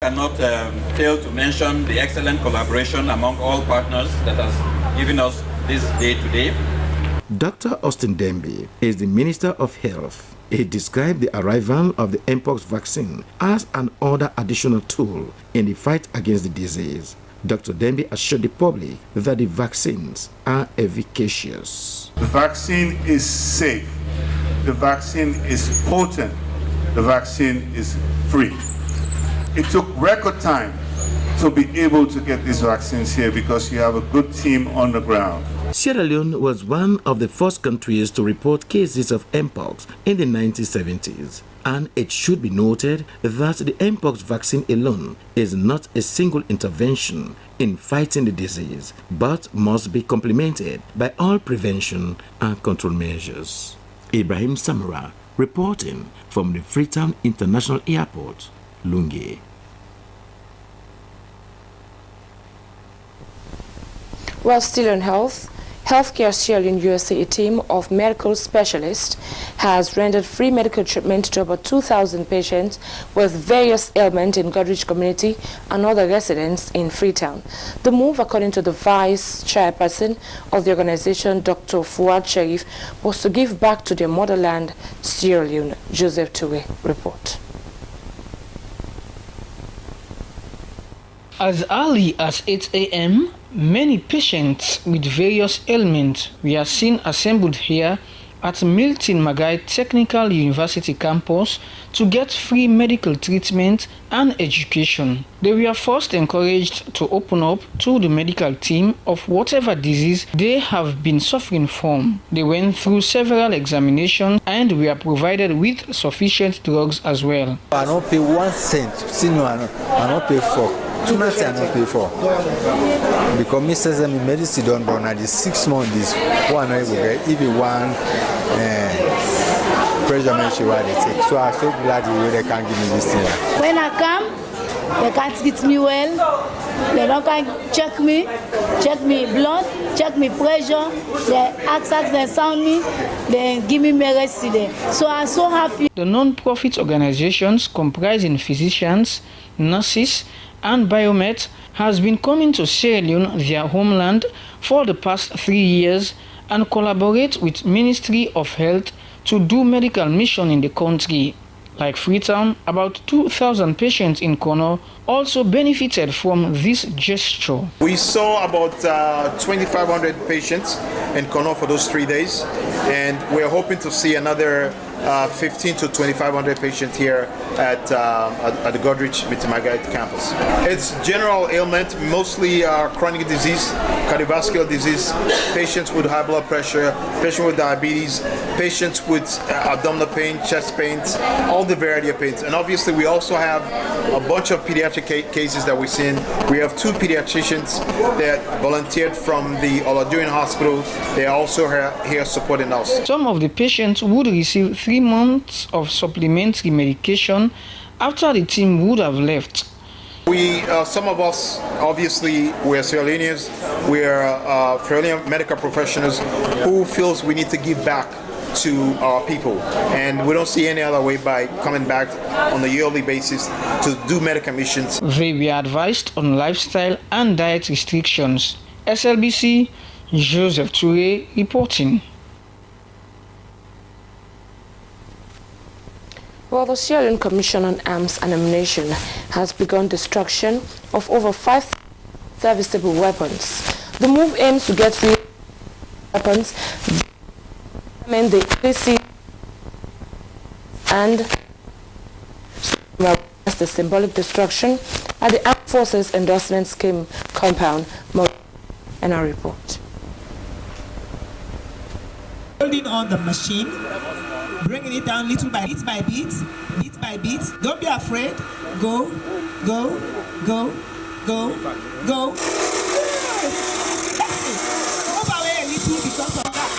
I cannot fail to mention the excellent collaboration among all partners that has given us this day today. Dr. Austin Dembe is the Minister of Health. He described the arrival of the Mpox vaccine as another additional tool in the fight against the disease. Dr. Dembe assured the public that the vaccines are efficacious. The vaccine is safe. The vaccine is potent. The vaccine is free. It took record time to be able to get these vaccines here because you have a good team on the ground. Sierra Leone was one of the first countries to report cases of Mpox in the 1970s. And it should be noted that the Mpox vaccine alone is not a single intervention in fighting the disease, but must be complemented by all prevention and control measures. Ibrahim Samara reporting from the Freetown International Airport, Lungi. While still on health, Healthcare Sierra Leone USA, a team of medical specialists, has rendered free medical treatment to about 2,000 patients with various ailments in Goderich community and other residents in Freetown. The move, according to the vice chairperson of the organization, Dr. Fuad Sharif, was to give back to their motherland, Sierra Leone. Joseph Toure report. As early as 8 a.m., many patients with various ailments were seen assembled here at Milton Magai Technical University campus to get free medical treatment and education. They were first encouraged to open up to the medical team of whatever disease they have been suffering from. They went through several examinations and were provided with sufficient drugs as well. I don't pay 1 cent, senior, I don't pay for. 2 months I don't pay for. Because Mr. Zemi medicine don't run at the 6 months this one I will get even one pressure medicine what they take. So I'm so glad they can give me this thing. When I come, they can't treat me well. They don't can check me blood, check me pressure, they ask, they sound me, they give me medicine. So I'm so happy. The non-profit organizations comprising physicians, nurses, and Biomet has been coming to Sierra Leone, their homeland, for the past 3 years and collaborate with Ministry of Health to do medical mission in the country. Like Freetown, about 2,000 patients in Kono also benefited from this gesture. We saw about 2,500 patients in Kono for those 3 days, and we're hoping to see another 15 to 2,500 patients here at the Goderich Mitamagait campus. It's general ailment, mostly chronic disease, cardiovascular disease, patients with high blood pressure, patients with diabetes, patients with abdominal pain, chest pains, all the variety of pains. And obviously we also have a bunch of pediatric cases that we've seen. We have 2 pediatricians that volunteered from the Olajuwon Hospital. They are also here supporting us. Some of the patients would receive 3 months of supplementary medication after the team would have left. Some of us, obviously, we're Sierra Leoneans, we're Sierra Leone medical professionals who feels we need to give back to our people, and we don't see any other way by coming back on a yearly basis to do medical missions. They were advised on lifestyle and diet restrictions. SLBC, Joseph Toure reporting. Well, the Sierra Leone Commission on Arms and Ammunition has begun destruction of over 5 serviceable weapons. The move aims to get rid of weapons, the illicit and the symbolic destruction at the Armed Forces Endorsement Scheme compound. And our report. Holding on the machine, bringing it down little by bit by bit, bit by bit. Don't be afraid. Go, go, go, go, go. Move away a little because of that.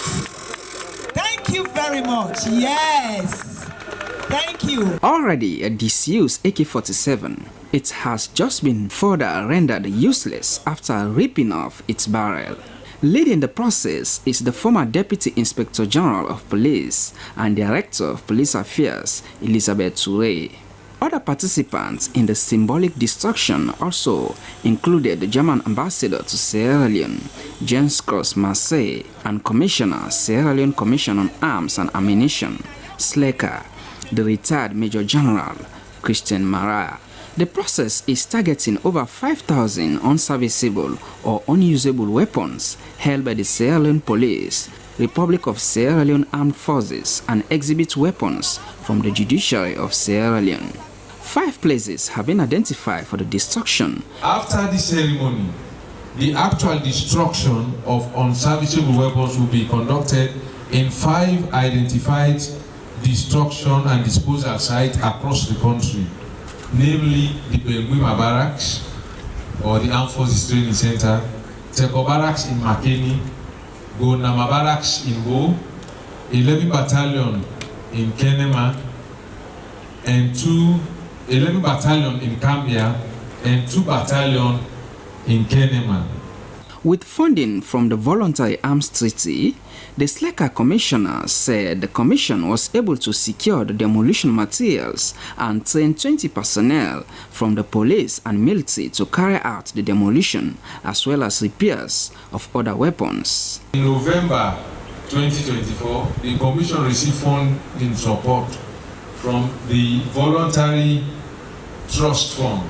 Thank you very much. Yes. Thank you. Already a disused AK-47, it has just been further rendered useless after ripping off its barrel. Leading the process is the former Deputy Inspector General of Police and Director of Police Affairs, Elizabeth Toure. Other participants in the symbolic destruction also included the German ambassador to Sierra Leone, James Cross Marseille, and Commissioner, Sierra Leone Commission on Arms and Ammunition, SLECA, the retired Major General, Christian Maraya. The process is targeting over 5,000 unserviceable or unusable weapons held by the Sierra Leone Police, Republic of Sierra Leone Armed Forces, and exhibit weapons from the judiciary of Sierra Leone. 5 places have been identified for the destruction. After the ceremony, the actual destruction of unserviceable weapons will be conducted in 5 identified destruction and disposal sites across the country, namely the Benguima Barracks, or the Armed Forces Training Center, Teko Barracks in Makeni, Gonama Barracks in Bo, 11 Battalion in Kenema, and 11 Battalion in Cambia, and 2 Battalion in Kenema. With funding from the Voluntary Arms Treaty, the SLECA commissioner said the commission was able to secure the demolition materials and train 20 personnel from the police and military to carry out the demolition as well as repairs of other weapons. In November 2024, the commission received funding support from the Voluntary Trust Fund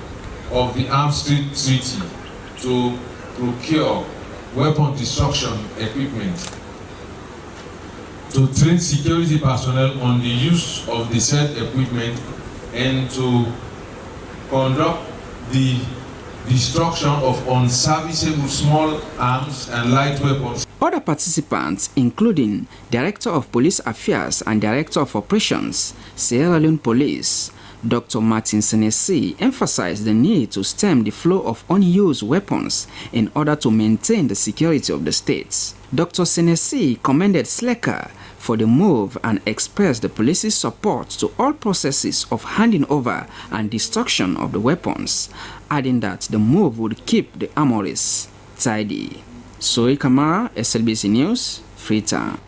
of the Arms Treaty to procure weapon destruction equipment, to train security personnel on the use of the said equipment, and to conduct the destruction of unserviceable small arms and light weapons. Other participants, including Director of Police Affairs and Director of Operations, Sierra Leone Police, Dr. Martin Senesi, emphasized the need to stem the flow of unused weapons in order to maintain the security of the states. Dr. Senesi commended SLECA for the move and expressed the police's support to all processes of handing over and destruction of the weapons, adding that the move would keep the armories tidy. Soy Kamara, SLBC News, Freetown.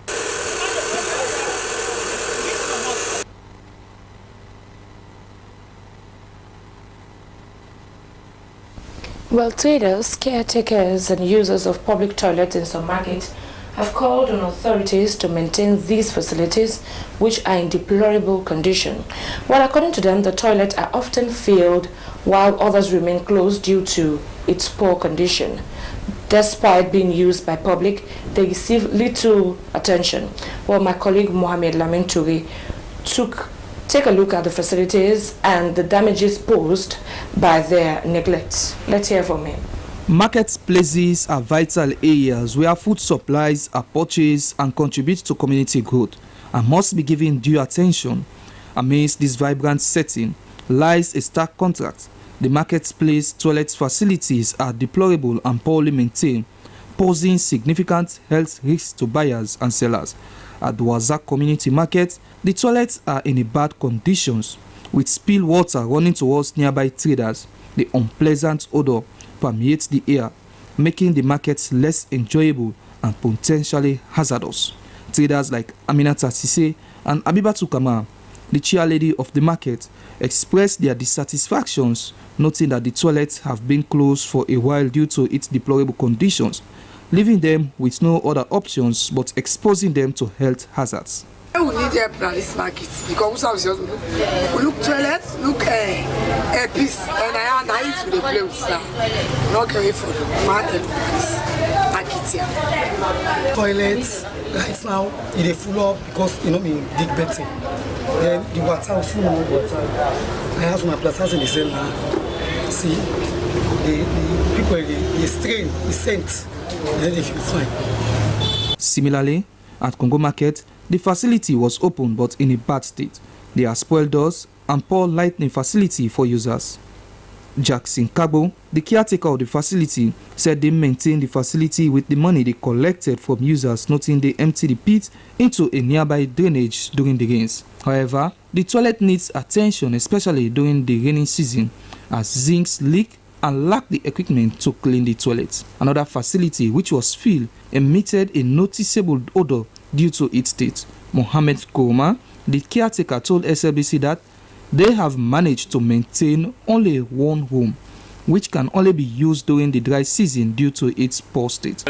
Well, traders, caretakers, and users of public toilets in some markets have called on authorities to maintain these facilities, which are in deplorable condition. Well, according to them, the toilets are often filled while others remain closed due to its poor condition. Despite being used by public, they receive little attention. Well, my colleague Mohamed Lamin Toure take a look at the facilities and the damages posed by their neglect. Let's hear from him. Marketplaces are vital areas where food supplies are purchased and contribute to community growth and must be given due attention. Amidst this vibrant setting lies a stark contrast. The marketplace toilet facilities are deplorable and poorly maintained, posing significant health risks to buyers and sellers. At the Wazak Community Market, the toilets are in a bad conditions, with spill water running towards nearby traders. The unpleasant odor permeates the air, making the market less enjoyable and potentially hazardous. Traders like Aminata Sise and Abibatu Kamara, the chairlady of the market, expressed their dissatisfactions, noting that the toilets have been closed for a while due to its deplorable conditions, leaving them with no other options but exposing them to health hazards. We need help at this market because we look toilets, look a piece, and I used to the place not carry for the market here. Toilets right now it full up because me dig better. Then the water full of water. I have my planters in the same now. See the people the strain, the scent, and they feel fine. Similarly, at Congo Market, the facility was open but in a bad state. There are spoiled doors and poor lighting facility for users. Jackson Kabo, the caretaker of the facility, said they maintained the facility with the money they collected from users, noting they emptied the pit into a nearby drainage during the rains. However, the toilet needs attention, especially during the rainy season, as sinks leak and lack the equipment to clean the toilets. Another facility, which was filled, emitted a noticeable odor due to its state. Mohamed Kouma, the caretaker, told SLBC that They have managed to maintain only one room, which can only be used during the dry season due to its poor state.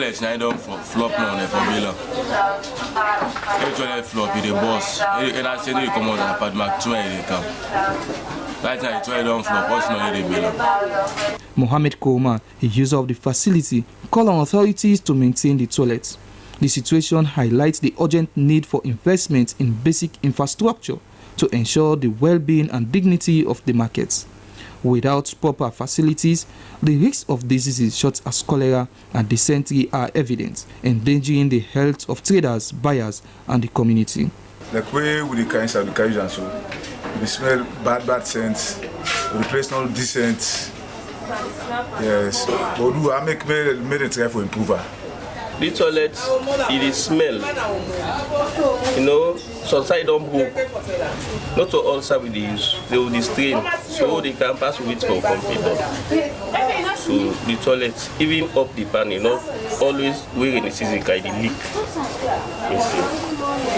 Mohammed Kouma, a user of the facility, called on authorities to maintain the toilets. The situation highlights the urgent need for investment in basic infrastructure to ensure the well-being and dignity of the markets. Without proper facilities, the risks of diseases such as cholera and dysentery are evident, endangering the health of traders, buyers, and the community. Like way with the kinds of the carriage and so, we smell bad scents, the place not decent. Yes, but I made a try for improver. The toilet, it is smell. You know, sometimes don't book. Not to all services, they will strain, so they can pass with for computer. So the toilet, even up the pan, you know, always wearing the season kind of leak.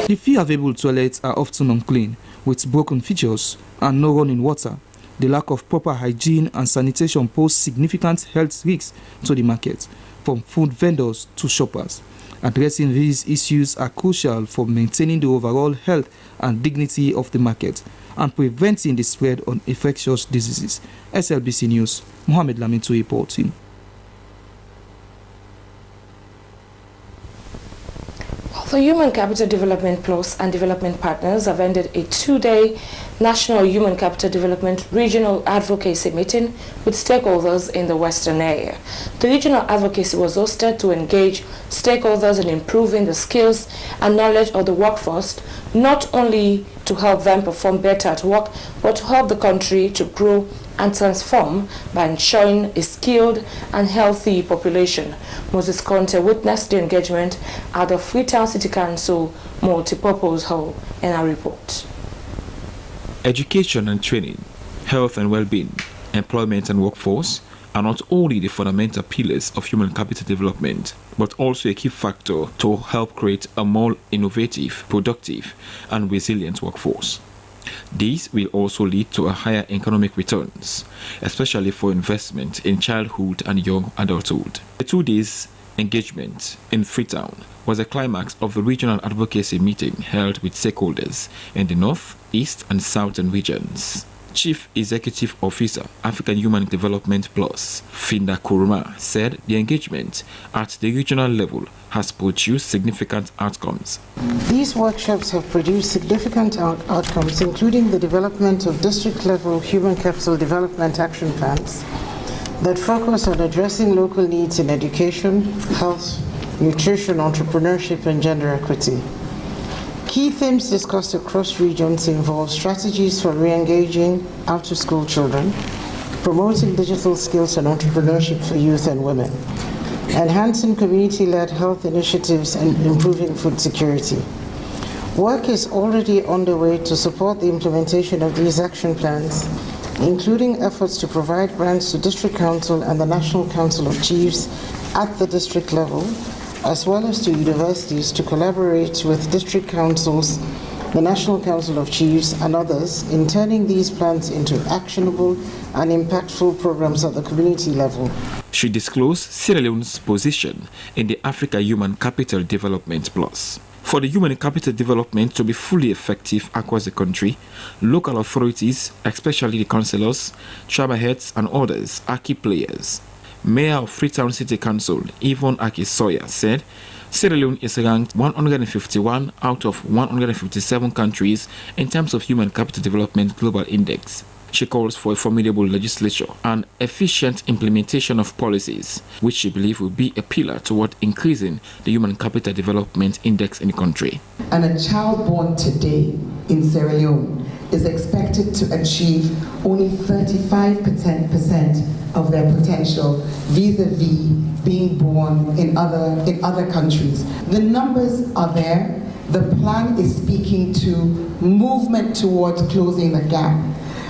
The few available toilets are often unclean, with broken features and no running water. The lack of proper hygiene and sanitation pose significant health risks to the market, from food vendors to shoppers. Addressing these issues are crucial for maintaining the overall health and dignity of the market and preventing the spread of infectious diseases. SLBC News, Mohammed Lamintu reporting. The Human Capital Development Plus and development partners have ended a 2-day National Human Capital Development Regional Advocacy meeting with stakeholders in the Western area. The regional advocacy was hosted to engage stakeholders in improving the skills and knowledge of the workforce, not only to help them perform better at work, but to help the country to grow and transform by ensuring a skilled and healthy population. Moses Conte witnessed the engagement at the Freetown City Council Multipurpose Hall in our report. Education and training, health and well-being, employment and workforce are not only the fundamental pillars of human capital development, but also a key factor to help create a more innovative, productive, and resilient workforce. These will also lead to a higher economic returns, especially for investment in childhood and young adulthood. The 2 days engagement in Freetown was a climax of the regional advocacy meeting held with stakeholders in the North, East, and Southern regions. Chief Executive Officer, African Human Development Plus, Finda Kuruma, said the engagement at the regional level has produced significant outcomes. These workshops have produced significant outcomes, including the development of district-level human capital development action plans that focus on addressing local needs in education, health, nutrition, entrepreneurship, and gender equity. Key themes discussed across regions involve strategies for re-engaging out-of-school children, promoting digital skills and entrepreneurship for youth and women, enhancing community-led health initiatives, and improving food security. Work is already underway to support the implementation of these action plans, including efforts to provide grants to District Council and the National Council of Chiefs at the district level, as well as to universities to collaborate with district councils, the National Council of Chiefs, and others in turning these plans into actionable and impactful programs at the community level. She disclosed Sierra Leone's position in the Africa Human Capital Development Plus. For the human capital development to be fully effective across the country, local authorities, especially the councillors, tribal heads, and others, are key players. Mayor of Freetown City Council, Yvonne Aki-Sawyer, said Sierra Leone is ranked 151 out of 157 countries in terms of Human Capital Development Global Index. She calls for a formidable legislature and efficient implementation of policies, which she believes will be a pillar toward increasing the Human Capital Development Index in the country. And a child born today in Sierra Leone is expected to achieve only 35% of their potential vis-a-vis being born in other countries. The numbers are there. The plan is speaking to movement towards closing the gap.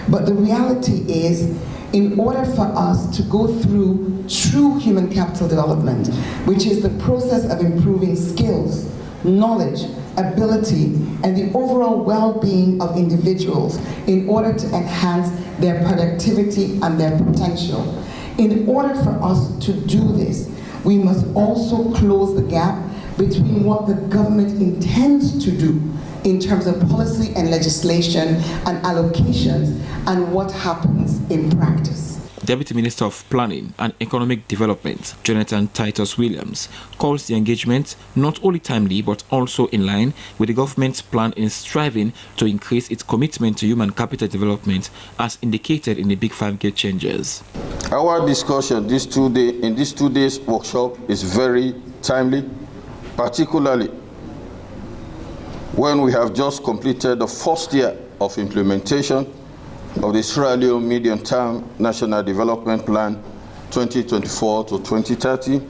But the reality is, in order for us to go through true human capital development, which is the process of improving skills, knowledge, ability, and the overall well-being of individuals in order to enhance their productivity and their potential. In order for us to do this, we must also close the gap between what the government intends to do in terms of policy and legislation and allocations and what happens in practice. Deputy Minister of Planning and Economic Development, Jonathan Titus Williams, calls the engagement not only timely but also in line with the government's plan in striving to increase its commitment to human capital development as indicated in the Big Five Gate changes. Our discussion in this 2 days workshop is very timely, particularly when we have just completed the first year of implementation of the Sierra Leone Medium-Term National Development Plan 2024 to 2030,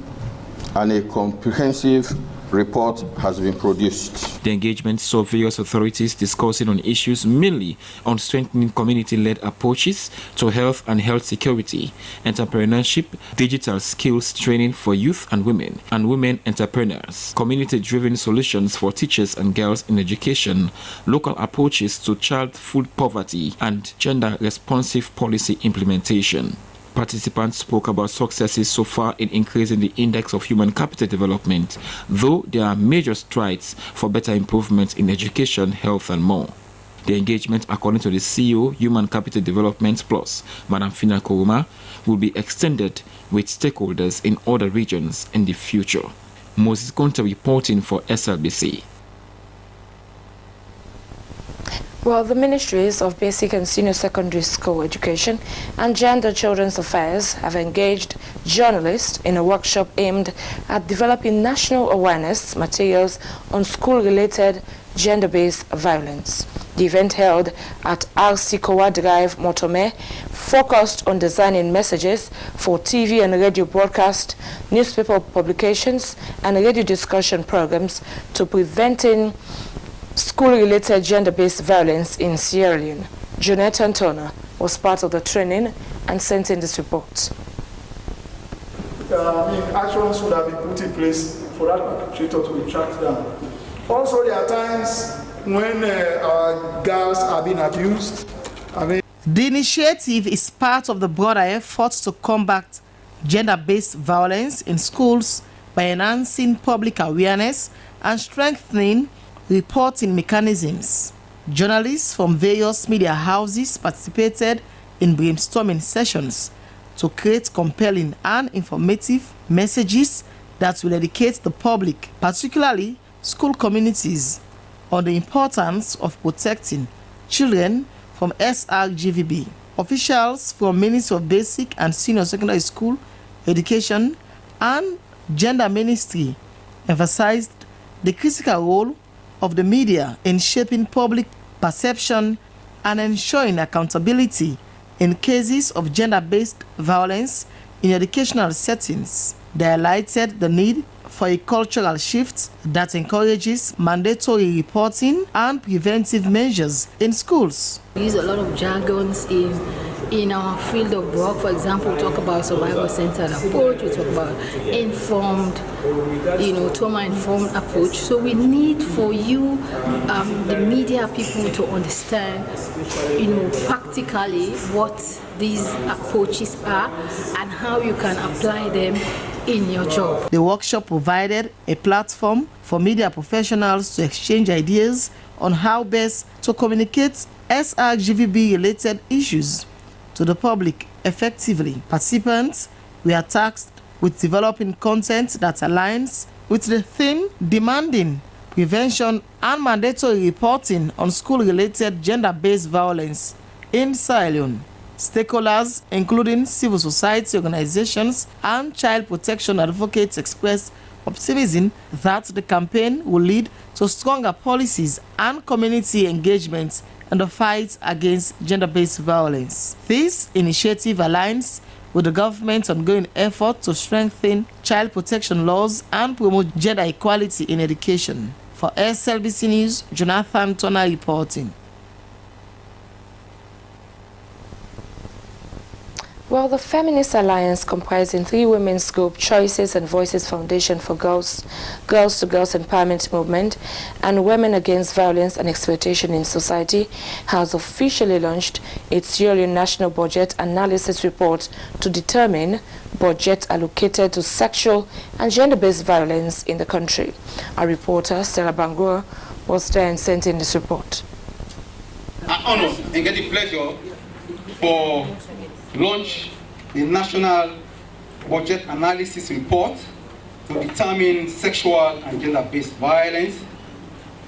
and a comprehensive report has been produced. The engagement saw various authorities discussing on issues mainly on strengthening community-led approaches to health and health security, entrepreneurship, digital skills training for youth and women entrepreneurs, community-driven solutions for teachers and girls in education, local approaches to child food poverty, and gender-responsive policy implementation. Participants spoke about successes so far in increasing the index of human capital development, though there are major strides for better improvements in education, health, and more. The engagement, according to the CEO, Human Capital Development Plus, Madam Fina Koroma, will be extended with stakeholders in other regions in the future. Moses Conte reporting for SLBC. Well, the Ministries of Basic and Senior Secondary School Education and Gender Children's Affairs have engaged journalists in a workshop aimed at developing national awareness materials on school-related gender-based violence. The event held at RC Kowa Drive, Motome, focused on designing messages for TV and radio broadcast, newspaper publications, and radio discussion programs to preventing school-related gender-based violence in Sierra Leone. Jonathan Turner was part of the training and sent in this report. Actions would have been put in place for that perpetrator to be tracked down. Also, there are times when our girls are being abused. The initiative is part of the broader effort to combat gender-based violence in schools by enhancing public awareness and strengthening reporting mechanisms. Journalists from various media houses participated in brainstorming sessions to create compelling and informative messages that will educate the public, particularly school communities, on the importance of protecting children from SRGVB. Officials from Ministry of Basic and Senior Secondary School Education and Gender Ministry emphasized the critical role of the media in shaping public perception and ensuring accountability in cases of gender-based violence in educational settings. They highlighted the need for a cultural shift that encourages mandatory reporting and preventive measures in schools. We use a lot of jargons in our field of work. For example, we talk about survival-centered approach, we talk about informed, trauma-informed approach. So we need for you, the media people, to understand, practically what these approaches are and how you can apply them in your job. The workshop provided a platform for media professionals to exchange ideas on how best to communicate SRGVB-related issues to the public effectively. Participants were tasked with developing content that aligns with the theme demanding prevention and mandatory reporting on school-related gender-based violence in Sierra Leone. Stakeholders, including civil society organizations and child protection advocates, expressed optimism that the campaign will lead to stronger policies and community engagement in the fight against gender-based violence. This initiative aligns with the government's ongoing effort to strengthen child protection laws and promote gender equality in education. For SLBC News, Jonathan Turner reporting. Well, the Feminist Alliance, comprising 3 women's groups, Choices and Voices Foundation for Girls, Girls to Girls Empowerment Movement, and Women Against Violence and Exploitation in Society, has officially launched its yearly National Budget Analysis Report to determine budget allocated to sexual and gender-based violence in the country. Our reporter, Stella Bangura, was there and sent in this report. I honor and get the pleasure for launch the National Budget Analysis Report to determine sexual and gender-based violence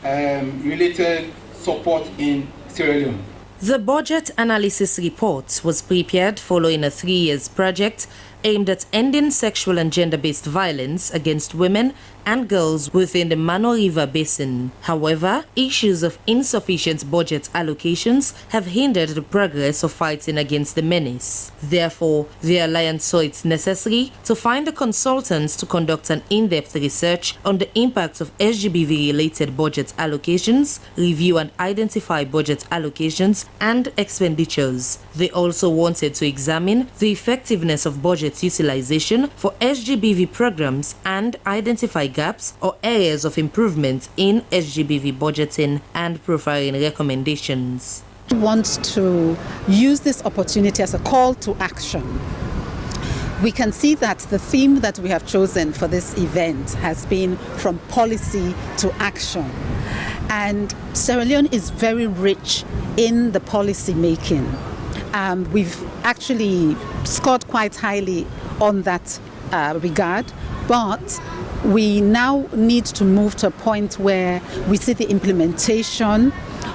related support in Sierra Leone. The Budget Analysis Report was prepared following a 3-year project aimed at ending sexual and gender-based violence against women and girls within the Mano River Basin. However, issues of insufficient budget allocations have hindered the progress of fighting against the menace. Therefore, the Alliance saw it necessary to find the consultants to conduct an in-depth research on the impact of SGBV-related budget allocations, review and identify budget allocations and expenditures. They also wanted to examine the effectiveness of budget utilization for SGBV programs and identify gaps or areas of improvement in SGBV budgeting and profiling recommendations. We want to use this opportunity as a call to action. We can see that the theme that we have chosen for this event has been from policy to action. And Sierra Leone is very rich in the policy making. We've actually scored quite highly on that regard, but we now need to move to a point where we see the implementation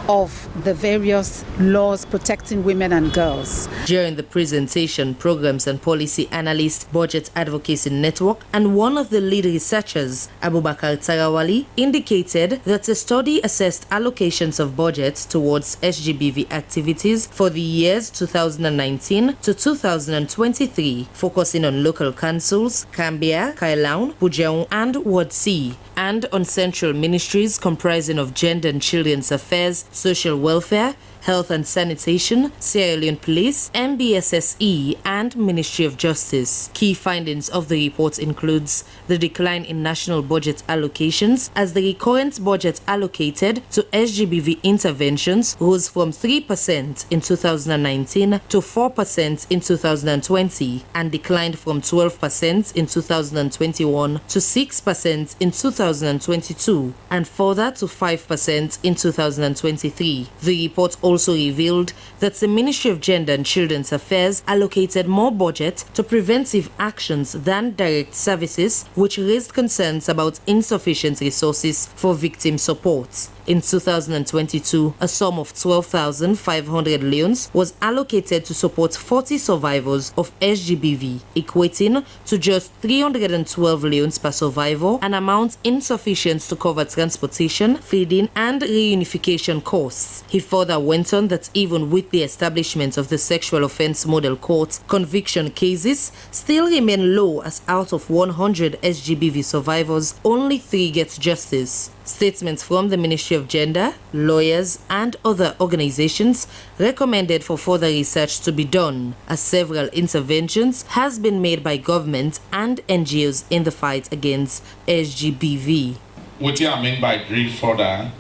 of the various laws protecting women and girls. During the presentation, Programs and Policy Analyst Budget Advocacy Network and one of the lead researchers, Abubakar Tarawali, indicated that the study assessed allocations of budgets towards SGBV activities for the years 2019 to 2023, focusing on local councils, Cambia, Kailaun, Bujaun, and Ward C, and on central ministries comprising of Gender and Children's Affairs, Social Welfare, Health and Sanitation, Sierra Leone Police, MBSSE, and Ministry of Justice. Key findings of the report includes the decline in national budget allocations as the recurrent budget allocated to SGBV interventions rose from 3% in 2019 to 4% in 2020 and declined from 12% in 2021 to 6% in 2022 and further to 5% in 2023. The report also revealed that the Ministry of Gender and Children's Affairs allocated more budget to preventive actions than direct services, which raised concerns about insufficient resources for victim support. In 2022, a sum of 12,500 leones was allocated to support 40 survivors of SGBV, equating to just 312 leones per survivor, an amount insufficient to cover transportation, feeding, and reunification costs. He further went on that even with the establishment of the Sexual Offense Model Court, conviction cases still remain low, as out of 100 SGBV survivors, only 3 get justice. Statements from the Ministry of Gender, lawyers, and other organizations recommended for further research to be done, as several interventions has been made by government and NGOs in the fight against SGBV. What do I mean by drill further?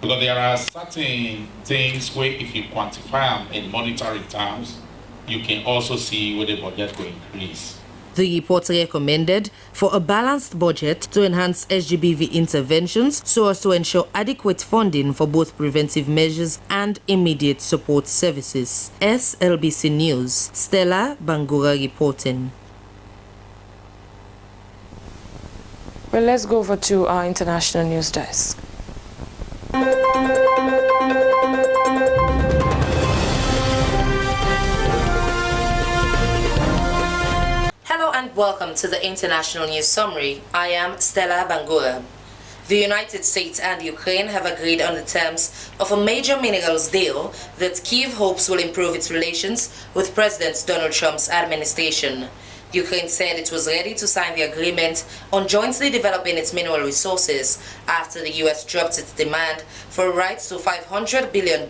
Because there are certain things where if you quantify them in monetary terms, you can also see where the budget will increase. The report recommended for a balanced budget to enhance SGBV interventions so as to ensure adequate funding for both preventive measures and immediate support services. SLBC News, Stella Bangura reporting. Well, let's go over to our international news desk. Hello and welcome to the International News Summary. I am Stella Bangura. The United States and Ukraine have agreed on the terms of a major minerals deal that Kyiv hopes will improve its relations with President Donald Trump's administration. Ukraine said it was ready to sign the agreement on jointly developing its mineral resources after the U.S. dropped its demand for rights to $500 billion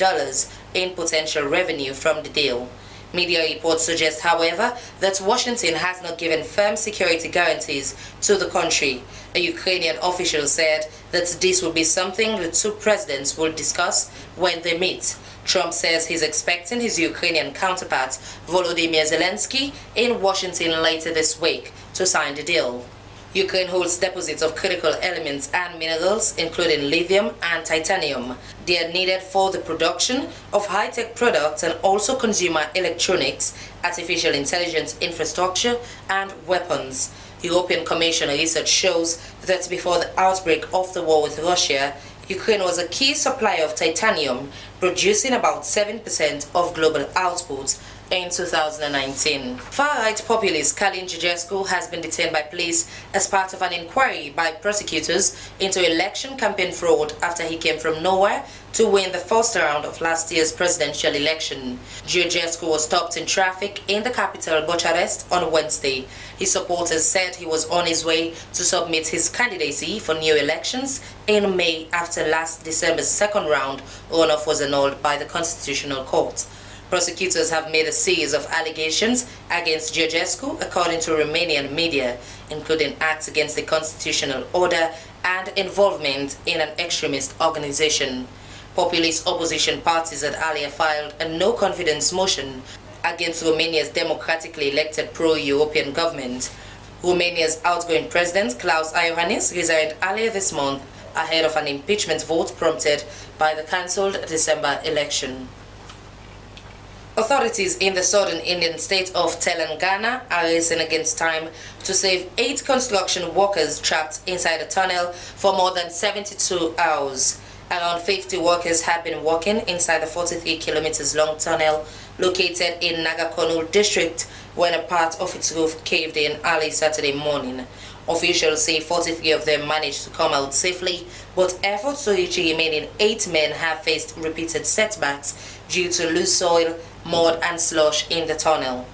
in potential revenue from the deal. Media reports suggest, however, that Washington has not given firm security guarantees to the country. A Ukrainian official said that this will be something the two presidents will discuss when they meet. Trump says he's expecting his Ukrainian counterpart, Volodymyr Zelensky, in Washington later this week to sign the deal. Ukraine holds deposits of critical elements and minerals, including lithium and titanium. They are needed for the production of high-tech products and also consumer electronics, artificial intelligence infrastructure, and weapons. European Commission research shows that before the outbreak of the war with Russia, Ukraine was a key supplier of titanium, producing about 7% of global output in 2019. Far-right populist Călin Georgescu has been detained by police as part of an inquiry by prosecutors into election campaign fraud after he came from nowhere to win the first round of last year's presidential election. Georgescu was stopped in traffic in the capital Bucharest on Wednesday. His supporters said he was on his way to submit his candidacy for new elections in May after last December's second round runoff was annulled by the Constitutional Court. Prosecutors have made a series of allegations against Georgescu, according to Romanian media, including acts against the constitutional order and involvement in an extremist organization. Populist opposition parties had earlier filed a no-confidence motion against Romania's democratically elected pro-European government. Romania's outgoing president, Klaus Iohannis, resigned earlier this month ahead of an impeachment vote prompted by the cancelled December election. Authorities in the southern Indian state of Telangana are racing against time to save 8 construction workers trapped inside a tunnel for more than 72 hours. Around 50 workers have been working inside the 43 kilometers long tunnel located in Nagarkurnool district when a part of its roof caved in early Saturday morning. Officials say 43 of them managed to come out safely, but efforts to reach the remaining 8 men have faced repeated setbacks due to loose soil, mud and slush in the tunnel.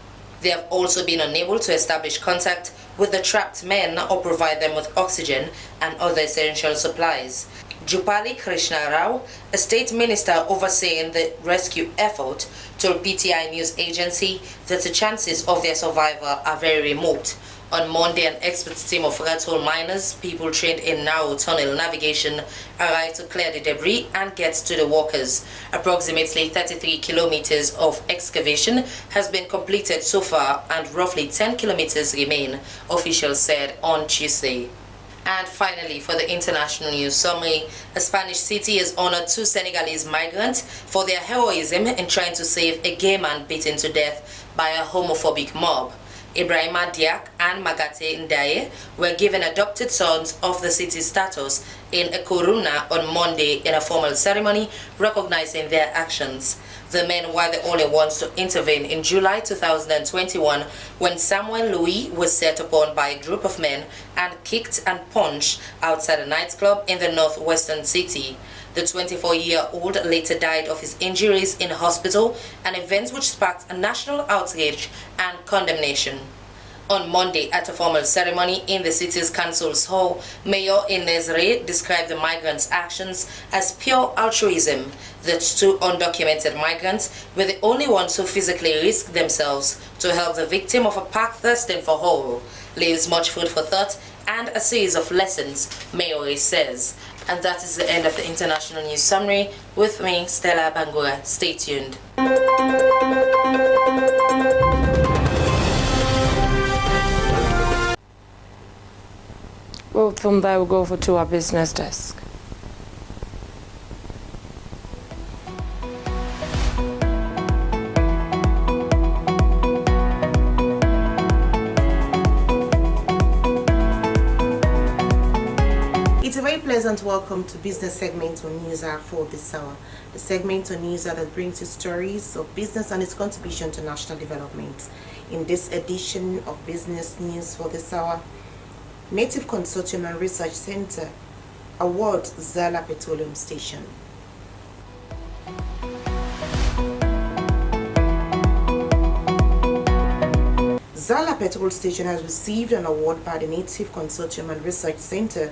They have also been unable to establish contact with the trapped men or provide them with oxygen and other essential supplies. Jupali Krishna Rao, a state minister overseeing the rescue effort, told PTI news agency that the chances of their survival are very remote. On Monday, an expert team of rat hole miners, people trained in narrow tunnel navigation, arrived to clear the debris and get to the workers. Approximately 33 kilometers of excavation has been completed so far and roughly 10 kilometers remain, officials said on Tuesday. And finally, for the international news summary, a Spanish city has honored 2 Senegalese migrants for their heroism in trying to save a gay man beaten to death by a homophobic mob. Ibrahima Diak and Magate Ndaye were given adopted sons of the city's status in a Coruna on Monday in a formal ceremony recognizing their actions. The men were the only ones to intervene in July 2021 when Samuel Louis was set upon by a group of men and kicked and punched outside a nightclub in the northwestern city. The 24-year-old later died of his injuries in a hospital, an event which sparked a national outrage and condemnation. On Monday, at a formal ceremony in the city's council's hall, Mayor Inez Rey described the migrants' actions as pure altruism. The 2 undocumented migrants were the only ones who physically risked themselves to help the victim of a pack thirsting for horror. Leaves much food for thought and a series of lessons, Mayor Rey says. And that is the end of the international news summary. With me, Stella Bangura. Stay tuned. Well, from there we'll go over to our business desk. Pleasant welcome to business segment on Newshour for this hour. The segment on Newshour that brings you stories of business and its contribution to national development. In this edition of Business News for this hour, Native Consortium and Research Center awards Zala Petroleum Station. Zala Petrol Station has received an award by the Native Consortium and Research Center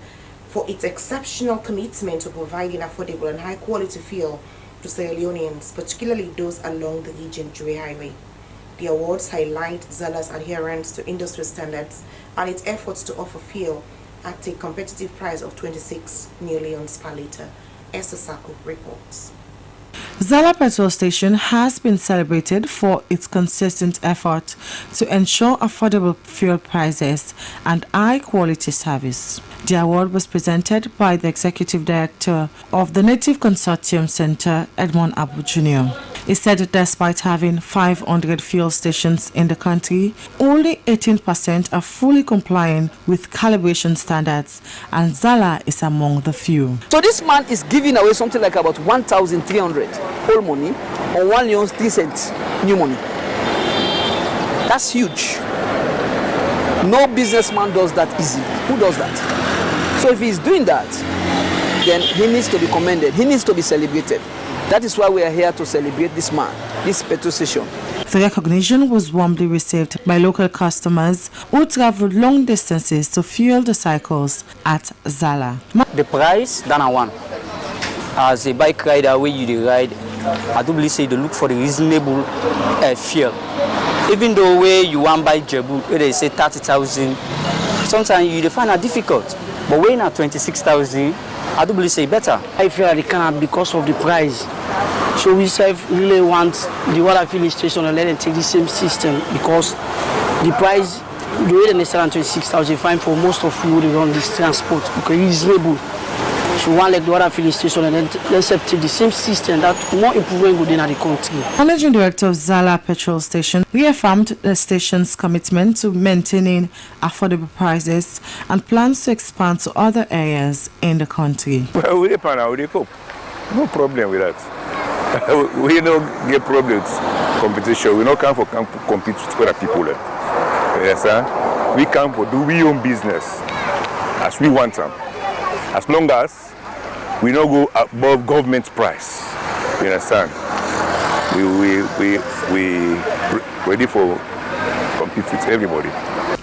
for its exceptional commitment to providing affordable and high-quality fuel to Sierra Leoneans, particularly those along the Regent Dewey Highway. The awards highlight Zala's adherence to industry standards and its efforts to offer fuel at a competitive price of 26 million per litre. Esther Sako reports. Zala Petrol Station has been celebrated for its consistent effort to ensure affordable fuel prices and high-quality service. The award was presented by the Executive Director of the Native Consortium Center, Edmond Abu Jr. He said that despite having 500 fuel stations in the country, only 18% are fully complying with calibration standards, and Zala is among the few. So this man is giving away something like about 1,300 old money or 1 million 3 cents new money. That's huge. No businessman does that easy. Who does that? So if he's doing that, then he needs to be commended. He needs to be celebrated. That is why we are here to celebrate this man, this petrol station. The recognition was warmly received by local customers who traveled long distances to fuel the cycles at Zala. The price, than I want. As a bike rider, where you ride, I do believe say they look for the reasonable fuel. Even though where you want buy Jebu, where they say 30,000, sometimes you find it difficult. But when at 26,000, I do believe say better. I feel like they cannot because of the price. So we really want the water filling station and let them take the same system because the price, the way they sell 26,000, fine for most of you they run this transport because it's reasonable. So we want like the water filling station and then let's take the same system that more improvement within the country. Managing Director of Zala Petrol Station reaffirmed the station's commitment to maintaining affordable prices and plans to expand to other areas in the country. Well, we depend on how they cope. No problem with that. We don't get problems. Competition. We don't come for compete with other people. Yes, sir. We come for do we own business as we want them. As long as we don't go above government price. You understand? We ready for compete with everybody.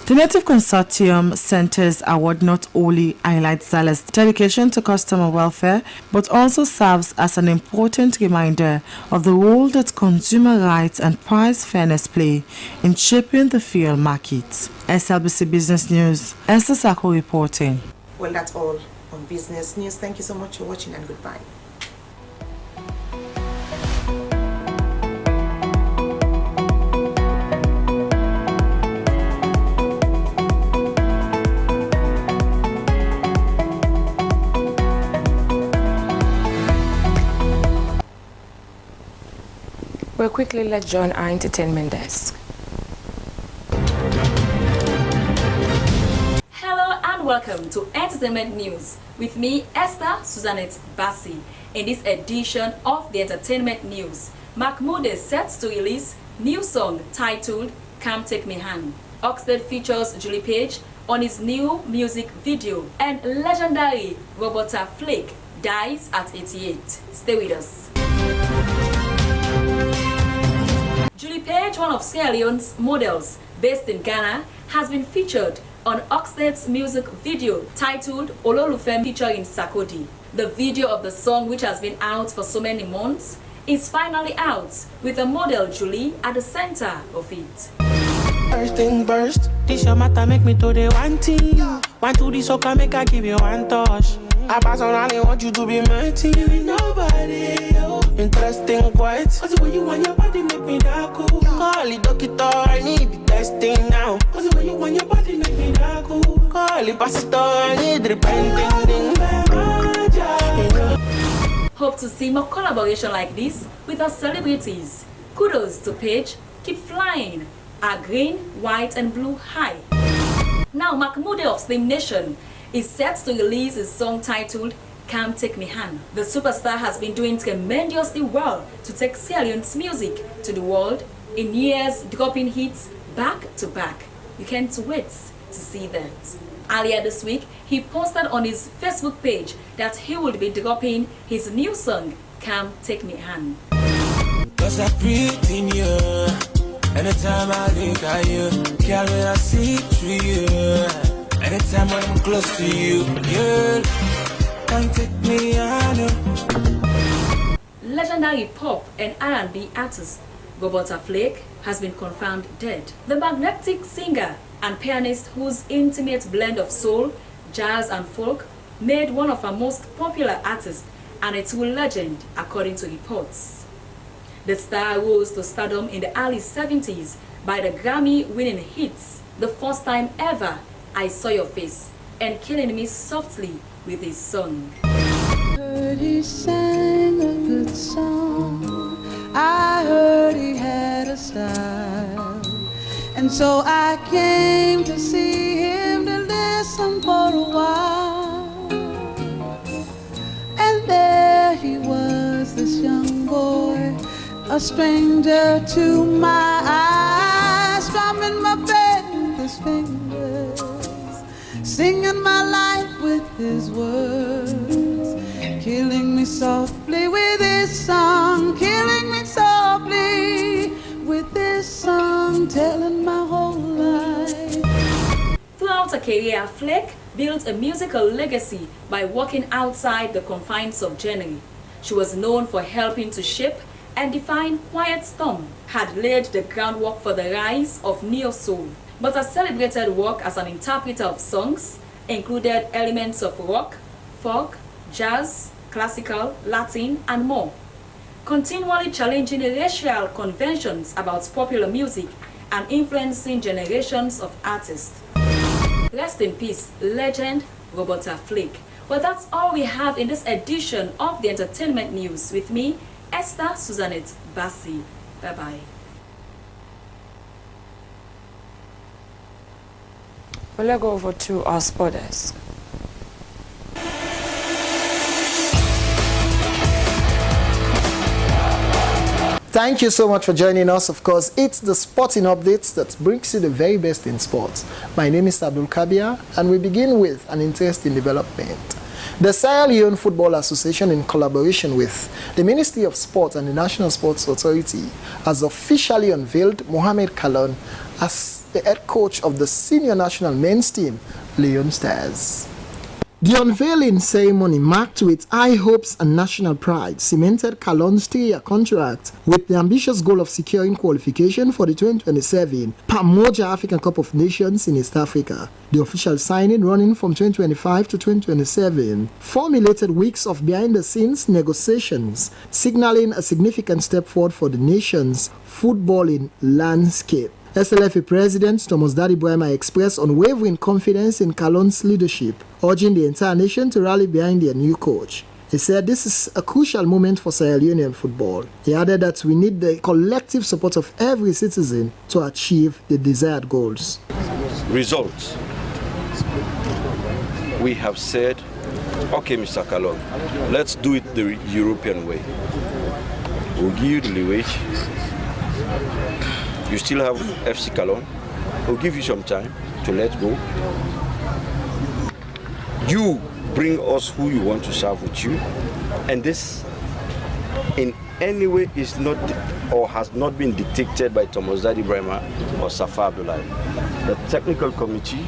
The Native Consortium Center's award not only highlights Zala's dedication to customer welfare, but also serves as an important reminder of the role that consumer rights and price fairness play in shaping the fuel market. SLBC Business News, Esther Sako reporting. Well, that's all on Business News. Thank you so much for watching and goodbye. Well, quickly, let's join our entertainment desk. Hello and welcome to Entertainment News with me, Esther Suzanette Bassi. In this edition of the Entertainment News, Mahmoud is set to release new song titled Come Take Me Hand. Oxted features Julie Page on his new music video, and legendary Roberta Flack dies at 88. Stay with us. Julie Page, one of Sierra Leone's models based in Ghana, has been featured on Oxted's music video titled Ololufe featuring Sarkodie. The video of the song, which has been out for so many months, is finally out with the model Julie at the center of it. First thing first, this your matter make me to the one thing. Want to this soca make I give you one touch. I personally want you to be my team. Nobody interesting quite. Cause the way you want your body make me that cool. Call it doctor, I need the testing now. Cause the way you want your body make me that cool. Call it pastor, I need the painting. Hope to see more collaboration like this with our celebrities. Kudos to Page. Keep flying. Our green, white and blue high. Now Mahmoud of Slim Nation is set to release his song titled Come Take Me Hand. The superstar has been doing tremendously well to take Sierra Leone's music to the world in years, dropping hits back to back. You can't wait to see that. Earlier this week, he posted on his Facebook page that he would be dropping his new song, Come Take Me Hand. Cause I breathe in you. Anytime I look at you, girl, when I see through you. Anytime when I'm close to you, girl, come take me on. Legendary pop and R&B artist Roberta Flake, has been confirmed dead. The magnetic singer and pianist whose intimate blend of soul, jazz and folk made one of our most popular artists and a true legend, according to reports. The star rose to stardom in the early 70s by the Grammy-winning hits The First Time Ever, I Saw Your Face, and Killing Me Softly with his song. Heard he sang a good song, I heard he had a style, and so I came to see him to listen for a while. And there he was, this young boy, a stranger to my eyes, strumming my his fingers, singing my life with his words, killing me softly with his song, killing me softly with his song, telling my whole life. Throughout her career, Flake built a musical legacy by working outside the confines of genre. She was known for helping to shape and define Quiet Storm, had laid the groundwork for the rise of neo-soul. But her celebrated work as an interpreter of songs included elements of rock, folk, jazz, classical, Latin, and more, continually challenging racial conventions about popular music and influencing generations of artists. Rest in peace, legend Roberta Flake. Well, that's all we have in this edition of the Entertainment News with me, Esther Suzanette Bassi. Bye-bye. We'll go over to our sport desk. Thank you so much for joining us. Of course, it's the sporting updates that brings you the very best in sports. My name is Abdul Kabir, and we begin with an interesting development. The Sierra Leone Football Association, in collaboration with the Ministry of Sport and the National Sports Authority, has officially unveiled Mohamed Kalon as the head coach of the senior national men's team, Leone Stars. The unveiling ceremony, marked with high hopes and national pride, cemented Kalon's 3-year contract with the ambitious goal of securing qualification for the 2027 Pamoja African Cup of Nations in East Africa. The official signing, running from 2025 to 2027, formulated weeks of behind-the-scenes negotiations, signaling a significant step forward for the nation's footballing landscape. SLFA President Thomas Daddy Boyama expressed unwavering confidence in Kalon's leadership, urging the entire nation to rally behind their new coach. He said this is a crucial moment for Sierra Leonean football. He added that we need the collective support of every citizen to achieve the desired goals. Results. We have said, okay, Mr. Kalon, let's do it the European way. We'll give you the leeway. You still have FC Kalon. We'll give you some time to let go. You bring us who you want to serve with you. And this, in any way, is not or has not been dictated by Thomas Daddy Brahma or Safa Abdullahi. The technical committee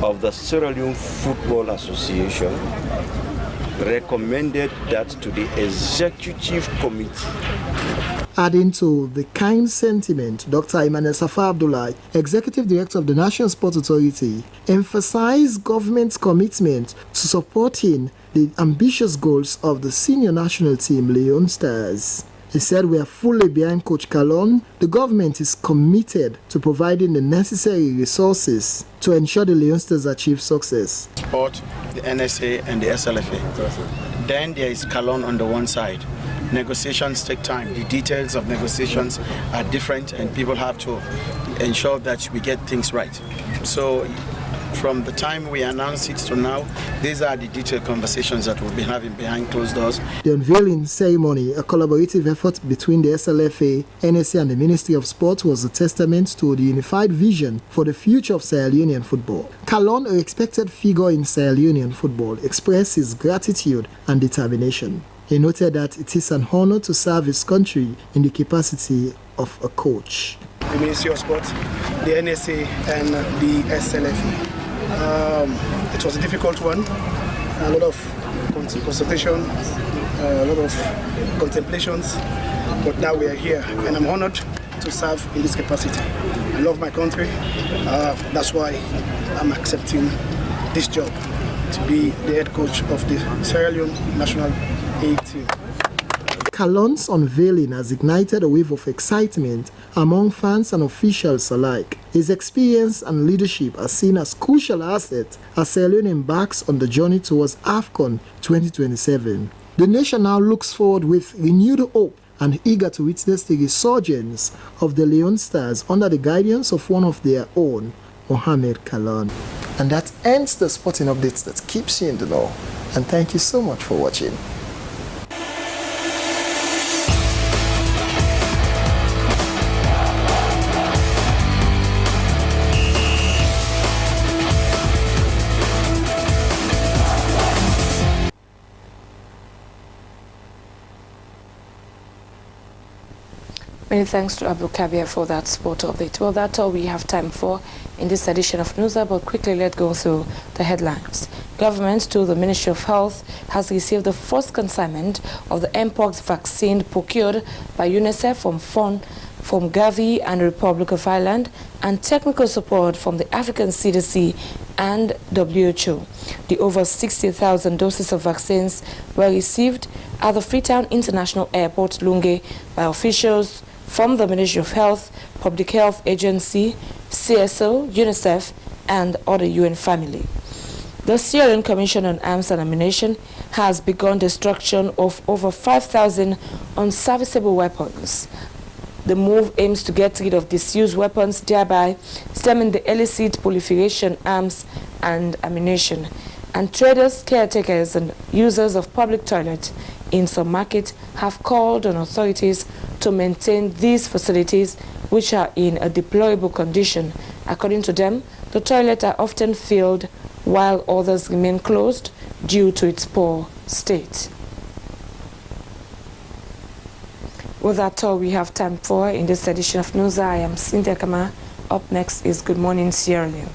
of the Sierra Leone Football Association recommended that to the executive committee. Adding to the kind sentiment, Dr. Emmanuel Safa Abdullahi, Executive Director of the National Sports Authority, emphasized government's commitment to supporting the ambitious goals of the senior national team, Leone Stars. He said, "We are fully behind Coach Kalon. The government is committed to providing the necessary resources to ensure the Leone Stars achieve success." Sport, the NSA and the SLFA. Then there is Kalon on the one side. Negotiations take time. The details of negotiations are different, and people have to ensure that we get things right. So from the time we announce it to now, these are the detailed conversations that we'll be having behind closed doors. The unveiling ceremony, a collaborative effort between the SLFA, NSA and the Ministry of Sport, was a testament to the unified vision for the future of Sierra Leonean football. Kalon, a respected figure in Sierra Leonean football, expressed his gratitude and determination. He noted that it is an honor to serve his country in the capacity of a coach. The Ministry of Sport, the NSA and the SLFA. It was a difficult one, a lot of consultation, a lot of contemplations, but now we are here and I'm honored to serve in this capacity. I love my country. That's why I'm accepting this job to be the head coach of the Sierra Leone national A team. Kalon's unveiling has ignited a wave of excitement among fans and officials alike. His experience and leadership are seen as crucial assets as Sierra Leone embarks on the journey towards AFCON 2027. The nation now looks forward with renewed hope and eager to witness the resurgence of the Leone Stars under the guidance of one of their own, Mohamed Kalon. And that ends the sporting updates that keeps you in the know. And thank you so much for watching. Many thanks to Abdul Kabir for that sport update. Well, that's all we have time for in this edition of Newsa, but quickly let's go through the headlines. Government, through the Ministry of Health, has received the first consignment of the Mpox vaccine procured by UNICEF from Gavi and Republic of Ireland, and technical support from the African CDC and WHO. The over 60,000 doses of vaccines were received at the Freetown International Airport, Lunge, by officials from the Ministry of Health, Public Health Agency, CSO, UNICEF, and other UN family. The Sierra Leone Commission on Arms and Ammunition has begun destruction of over 5,000 unserviceable weapons. The move aims to get rid of disused weapons, thereby stemming the illicit proliferation arms and ammunition. And traders, caretakers, and users of public toilets in some markets have called on authorities to maintain these facilities, which are in a deplorable condition. According to them, the toilets are often filled while others remain closed due to its poor state. Well, that's all we have time for in this edition of Newsa. I am Cynthia Kama. Up next is Good Morning Sierra Leone.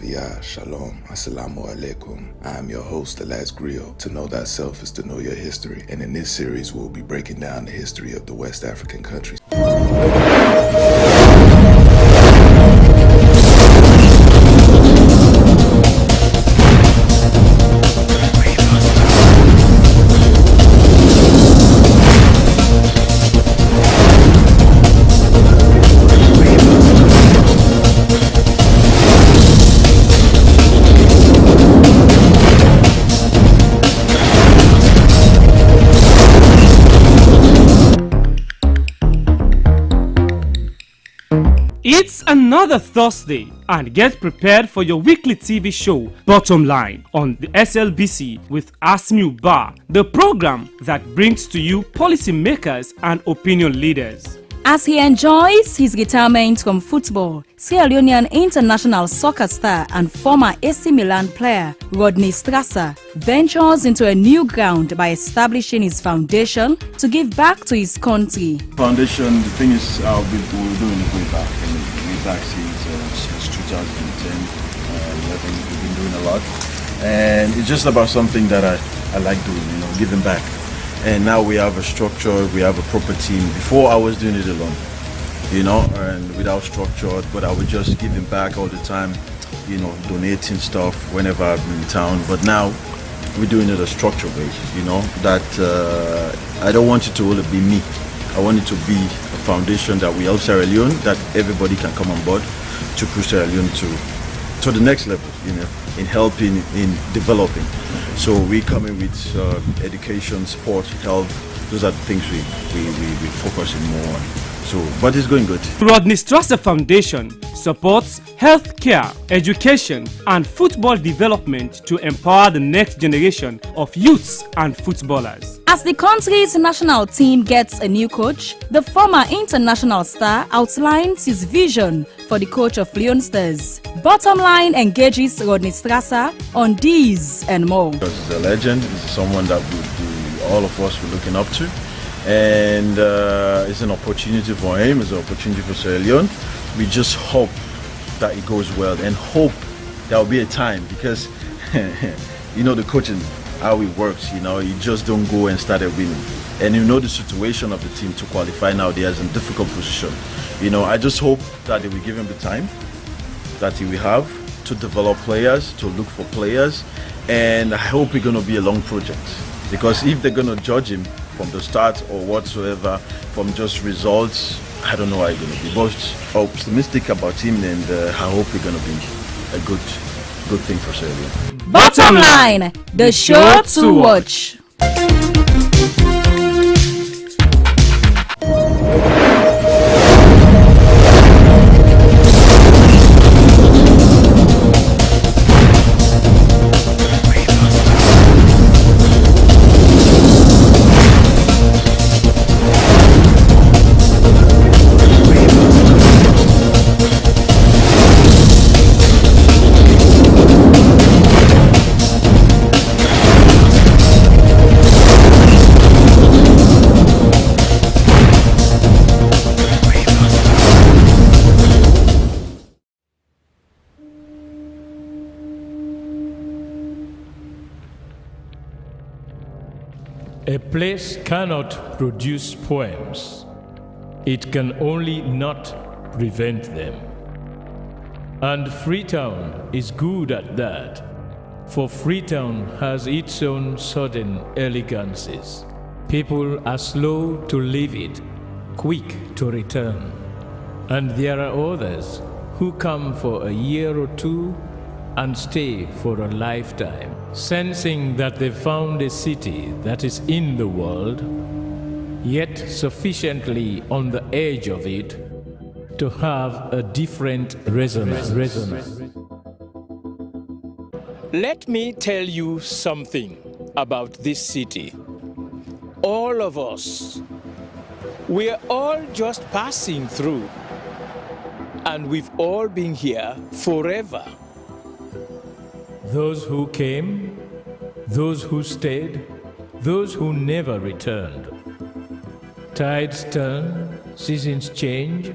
Afia, Shalom, Assalamu Alaikum. I am your host, Elias Griot. To know thyself is to know your history. And in this series, we'll be breaking down the history of the West African countries. It's another Thursday, and get prepared for your weekly TV show, Bottom Line, on the SLBC with Asmiu Bar, the program that brings to you policymakers and opinion leaders. As he enjoys his retirement from football, Sierra Leonean international soccer star and former AC Milan player Rodney Strasser ventures into a new ground by establishing his foundation to give back to his country. Foundation, the thing is, we're doing it way back since 2010, 11. We've been doing a lot, and it's just about something that I like doing, giving back. And now we have a structure, we have a proper team. Before I was doing it alone, and without structure, but I was just giving back all the time, donating stuff whenever I've been in town. But now we're doing it a structured way, that I don't want it to only be me. I want it to be a foundation that we help Sierra Leone, that everybody can come on board to push Sierra Leone to the next level, in helping, in developing. So we come in with education, sport, health. Those are the things we're focusing more on. But it's going good. Rodney Strasser Foundation supports healthcare, education, and football development to empower the next generation of youths and footballers. As the country's national team gets a new coach, the former international star outlines his vision for the coach of Leone Stars. Bottom Line engages Rodney Strasser on these and more. He's a legend. He's someone that all of us were looking up to. And it's an opportunity for him, it's an opportunity for Sierra Leone. We just hope that it goes well and hope there will be a time, because the coaching, how it works, you just don't go and start winning. And the situation of the team to qualify now, they are in a difficult position. I just hope that they will give him the time that he will have to develop players, to look for players, and I hope it's going to be a long project, because if they're going to judge him from the start or whatsoever, from just results, I don't know how it's going to be. But optimistic about him, and I hope it's going to be a good thing for Sierra Leone. Bottom Line, the show to watch. A place cannot produce poems. It can only not prevent them. And Freetown is good at that, for Freetown has its own sudden elegances. People are slow to leave it, quick to return. And there are others who come for a year or two and stay for a lifetime, sensing that they've found a city that is in the world, yet sufficiently on the edge of it to have a different resonance. Let me tell you something about this city. All of us, we're all just passing through, and we've all been here forever. Those who came, those who stayed, those who never returned. Tides turn, seasons change,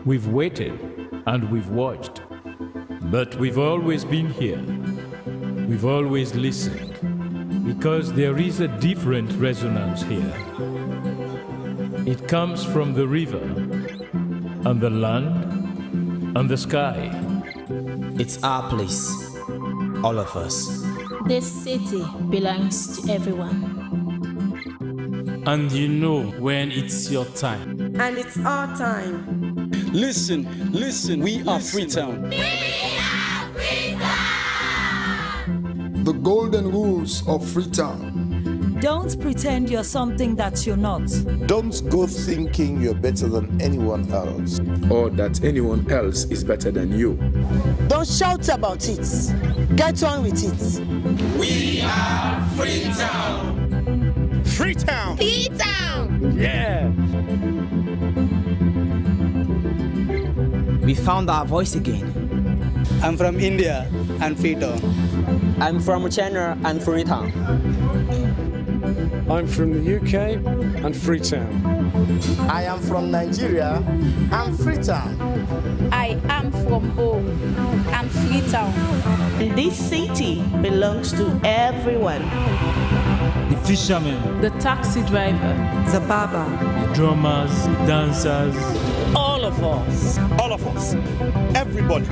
we've waited and we've watched. But we've always been here. We've always listened. Because there is a different resonance here. It comes from the river, and the land, and the sky. It's our place, all of us. This city belongs to everyone. And you know when it's your time. And it's our time. Listen, we are Freetown. The golden rules of Freetown. Don't pretend you're something that you're not. Don't go thinking you're better than anyone else. Or that anyone else is better than you. Don't shout about it. Get on with it. We are Freetown. Freetown. Freetown. Yeah. We found our voice again. I'm from India and Freetown. I'm from China and Freetown. I'm from the UK and Freetown. I am from Nigeria and Freetown. I am from home and Freetown. This city belongs to everyone. The fisherman, The taxi driver, The barber, the drummers, the dancers. All of us. All of us. Everybody.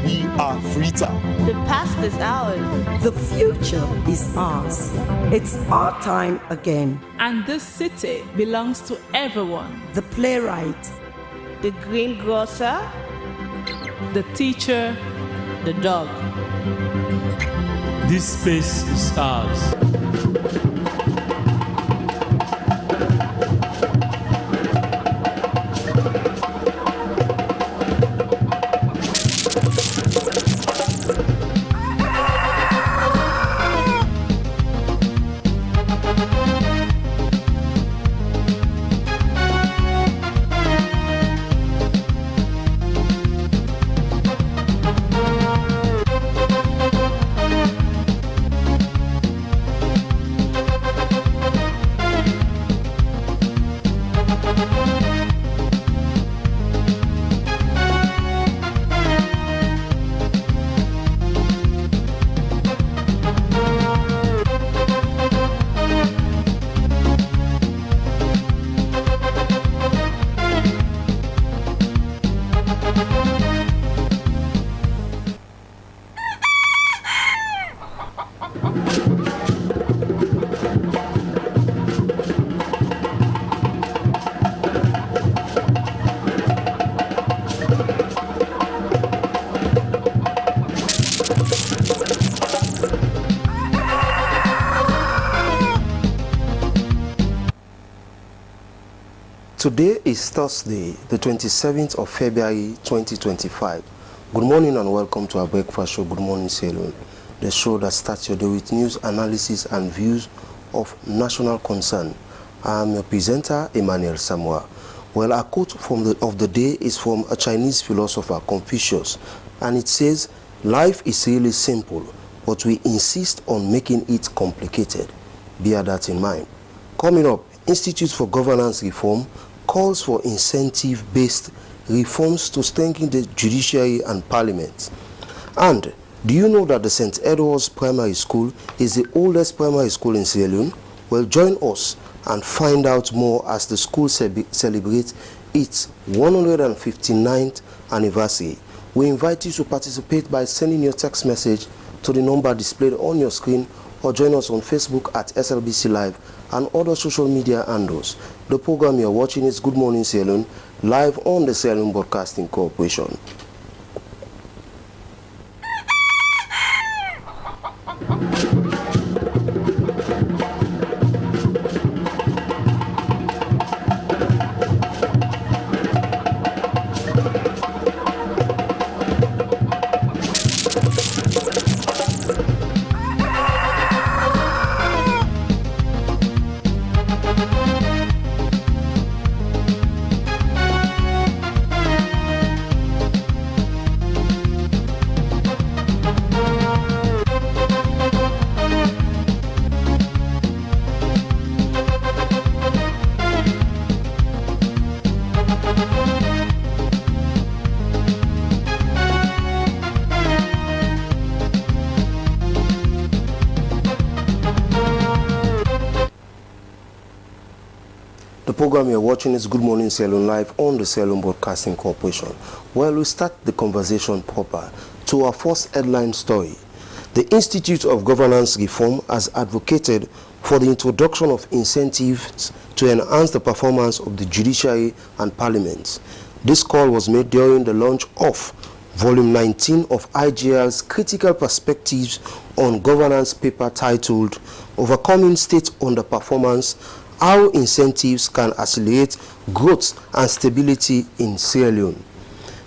We are Freetown. The past is ours. The future is ours. It's our time again. and this city belongs to everyone. The playwright, the greengrocer, The teacher, the dog. This space is ours. Today is Thursday, the 27th of February 2025. Good morning and welcome to our breakfast show, Good Morning Saloon, the show that starts your day with news, analysis and views of national concern. I am your presenter, Emmanuel Samoa. Well, our quote of the day is from a Chinese philosopher, Confucius, and it says, "Life is really simple, but we insist on making it complicated." Bear that in mind. Coming up, Institute for Governance Reform calls for incentive-based reforms to strengthen the judiciary and parliament. And do you know that the St. Edward's Primary School is the oldest primary school in Sierra Leone? Well, join us and find out more as the school celebrates its 159th anniversary. We invite you to participate by sending your text message to the number displayed on your screen or join us on Facebook at SLBC Live and other social media handles. The program you're watching is Good Morning Sierra Leone, live on the Sierra Leone Broadcasting Corporation. The program you're watching is Good Morning Sierra Leone live on the Sierra Leone Broadcasting Corporation. Well, we start the conversation proper to our first headline story. The Institute of Governance Reform has advocated for the introduction of incentives to enhance the performance of the judiciary and parliament. This call was made during the launch of Volume 19 of IGR's Critical Perspectives on Governance paper titled Overcoming State Underperformance, How Incentives Can Accelerate Growth and Stability in Sierra Leone.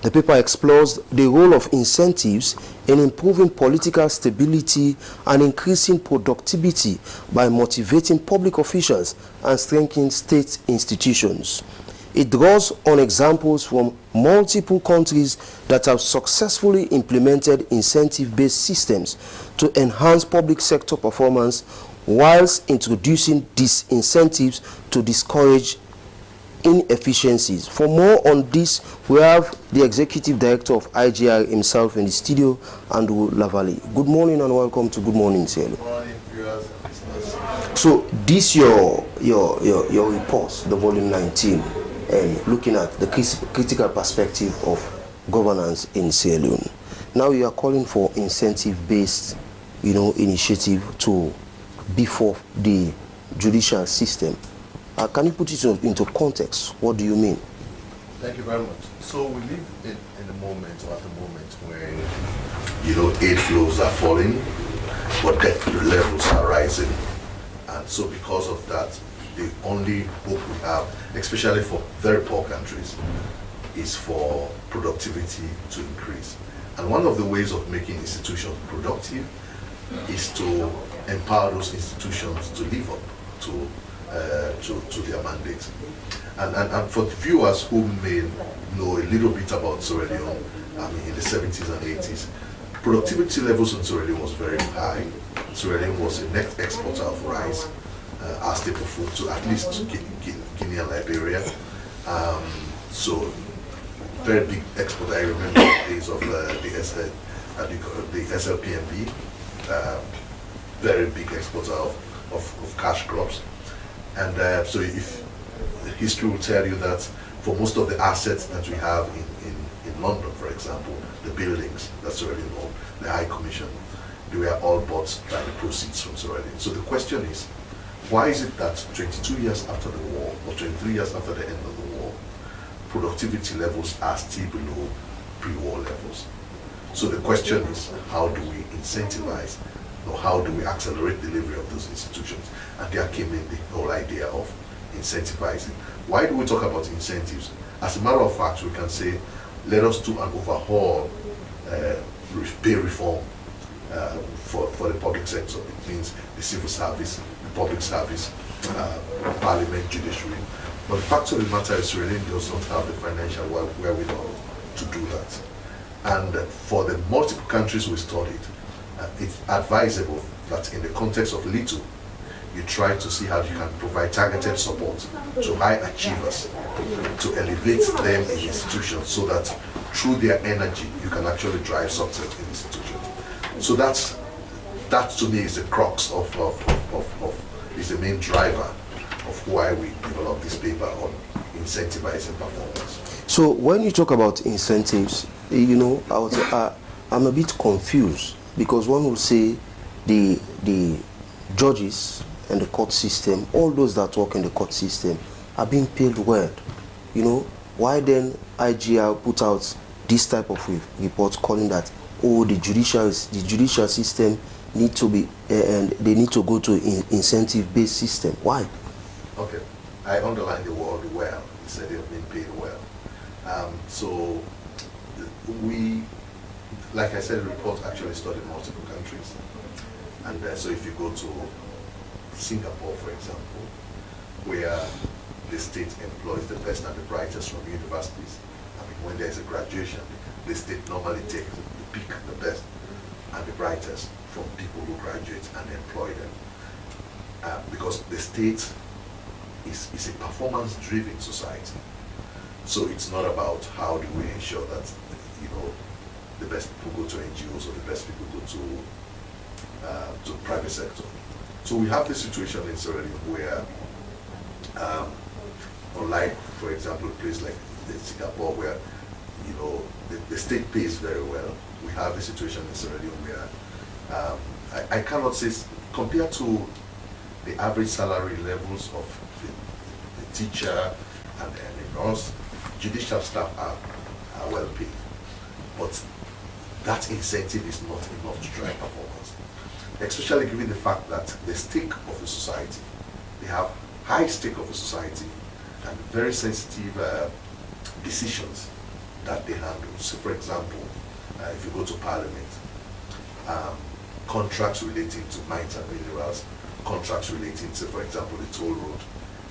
The paper explores the role of incentives in improving political stability and increasing productivity by motivating public officials and strengthening state institutions. It draws on examples from multiple countries that have successfully implemented incentive-based systems to enhance public sector performance whilst introducing disincentives to discourage inefficiencies. For more on this, we have the Executive Director of IGR himself in the studio, Andrew Lavalley. Good morning and welcome to Good Morning Sierra Leone. Good morning, viewers and listeners. So this your report, the volume 19, and looking at the critical perspective of governance in Sierra Leone. Now you are calling for incentive-based, initiative to beef up the judicial system. Can you put it into context? What do you mean? Thank you very much. So we live in a moment, or at the moment, where aid flows are falling, but debt levels are rising, and so because of that, the only hope we have, especially for very poor countries, is for productivity to increase. And one of the ways of making institutions productive is to empower those institutions to live up to their mandate. And for the viewers who may know a little bit about Sierra Leone, in the 70s and 80s, productivity levels in Sierra Leone was very high. Sierra Leone was a net exporter of rice, our staple food, to at least Guinea and Liberia. So very big export. I remember the days of the SLPMB, very big exporter of cash crops. And so if history will tell you that for most of the assets that we have in London, for example, the buildings that Sierra Leone owned, the High Commission, they were all bought by the proceeds from Sierra Leone. So the question is, why is it that 22 years after the war, or 23 years after the end of the war, productivity levels are still below pre-war levels? So the question is, how do we incentivize, or how do we accelerate delivery of those institutions? And there came in the whole idea of incentivizing. Why do we talk about incentives? As a matter of fact, we can say, let us do an overhaul pay reform for the public sector. It means the civil service, the public service, parliament, judiciary. But the fact of the matter is, Sierra Leone does not have the financial wherewithal to do that. And for the multiple countries we studied, it's advisable that in the context of little, you try to see how you can provide targeted support to high achievers, to elevate them in institutions, so that through their energy, you can actually drive success in institutions. So that to me is the crux is the main driver of why we developed this paper on incentivizing performance. So when you talk about incentives, I'm a bit confused, because one will say the judges and the court system, all those that work in the court system, are being paid well. Why then IGR put out this type of report calling that, the judicial system need to be, and they need to go to incentive-based system? Why? Okay, I underline the word well. You said they've been paid well. So we, like I said, the report actually studied multiple countries. And so if you go to Singapore, for example, where the state employs the best and the brightest from universities, when there's a graduation, the state normally takes the best and the brightest from people who graduate and employ them. Because the state is a performance-driven society. So it's not about how do we ensure that the best people go to NGOs or the best people go to the private sector. So we have this situation in Sierra Leone where unlike, for example, a place like Singapore where, you know, the state pays very well. We have a situation in Sierra Leone where I cannot say, compared to the average salary levels of the teacher and the nurse, judicial staff are well paid. But that incentive is not enough to drive performance, especially given the fact that the stake of the society, they have high stake of the society and very sensitive decisions that they handle. So for example, if you go to Parliament, contracts relating to mines and minerals, contracts relating to, for example, the toll road,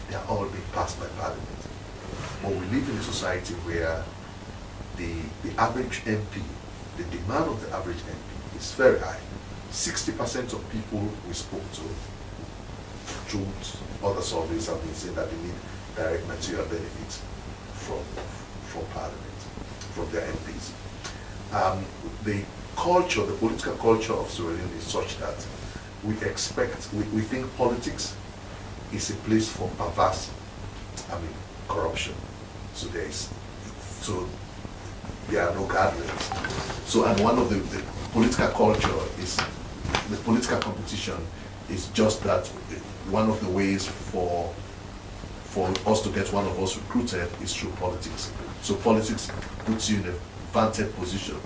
they are all being passed by Parliament. But we live in a society where the average MP, the demand of the average MP is very high. 60% of people we spoke to through other surveys have been saying that they need direct material benefits from Parliament, from their MPs. The culture, the political culture of Sierra Leone is such that we think politics is a place for perverse, corruption. So there are no guidelines. So, and one of the political culture is, the political competition is just that one of the ways for us to get one of us recruited is through politics. So politics puts you in a vantage position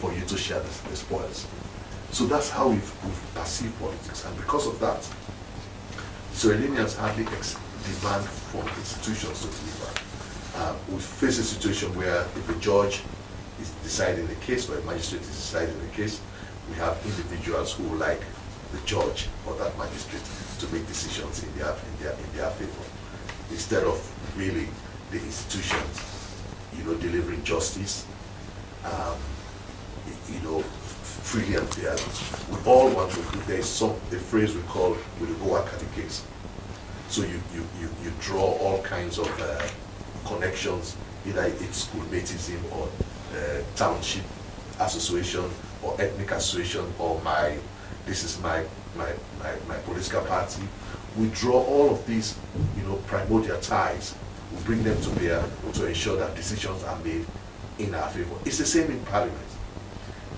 for you to share the spoils. So that's how we've perceived politics, and because of that, Sierra Leoneans hardly demand from institutions to deliver. We face a situation where if a judge is deciding the case or a magistrate is deciding the case, we have individuals who like the judge or that magistrate to make decisions in their favor, instead of really the institutions, delivering justice, freely and fairly. We all want to. There's a phrase we call "with the go Akati case." So you draw all kinds of connections, either it's schoolmatism or township association or ethnic association or this is my political party. We draw all of these, primordial ties. We bring them to bear to ensure that decisions are made in our favor. It's the same in Parliament.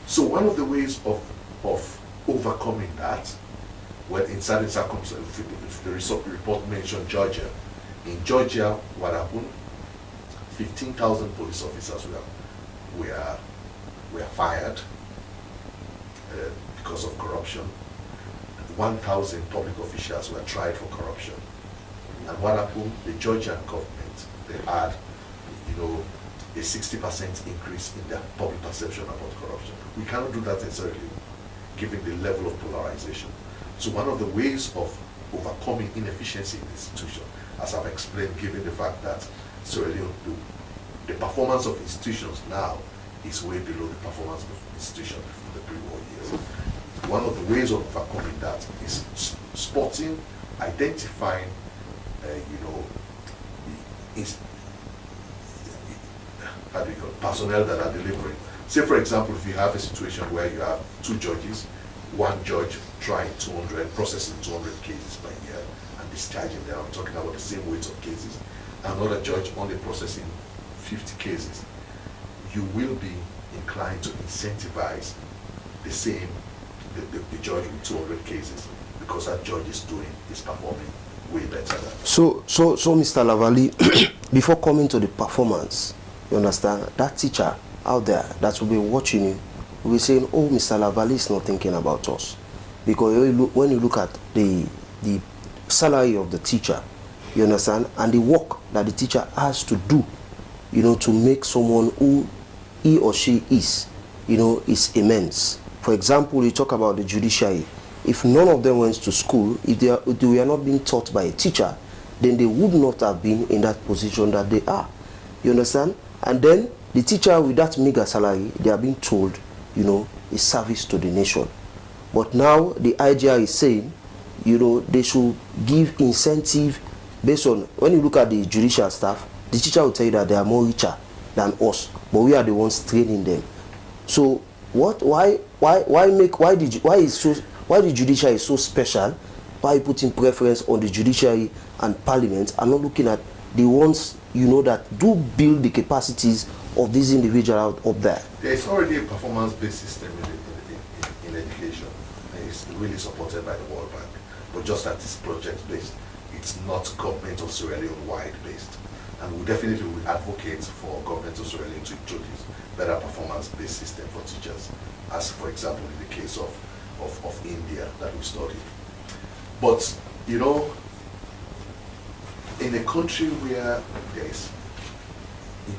So one of the ways of overcoming that, well, in certain circumstances, the report mentioned Georgia. In Georgia, what happened? 15,000 police officers were fired because of corruption. 1,000 public officials were tried for corruption. And what happened? The Georgian government, they had, a 60% increase in their public perception about corruption. We cannot do that in Sierra Leone, given the level of polarization. So one of the ways of overcoming inefficiency in the institution, as I've explained, given the fact that Sierra Leone, the performance of institutions now is way below the performance of institutions in the pre-war years. One of the ways of overcoming that is spotting, identifying, personnel that are delivering. Say, for example, if you have a situation where you have two judges, one judge trying processing 200 cases per year and discharging them, I'm talking about the same weight of cases, another judge only processing 50 cases, you will be inclined to incentivize the judge with 200 cases, because that judge is performing way better than that. So Mr. Lavali, before coming to the performance, you understand, that teacher out there that will be watching you will be saying, oh, Mr. Lavali is not thinking about us. Because when you look at the salary of the teacher, you understand, and the work that the teacher has to do, to make someone who he or she is, is immense. For example, you talk about the judiciary. If none of them went to school, if they were not being taught by a teacher, then they would not have been in that position that they are. You understand? And then the teacher with that meager salary, they are being told, is service to the nation. But now the IGR is saying, they should give incentive based on, when you look at the judicial staff, the teacher will tell you that they are more richer than us, but we are the ones training them. So why the judiciary is so special Why putting preference on the judiciary and parliament and not looking at the ones, you know, that do build the capacities of these individuals up there? There is already a performance-based system in education. It's really supported by the World Bank. But just that it's project-based. It's not government of Sierra Leone-wide based. And we definitely will advocate for government of Sierra Leone to introduce better performance-based system for teachers, as for example in the case of India that we studied. But, you know, in a country where there is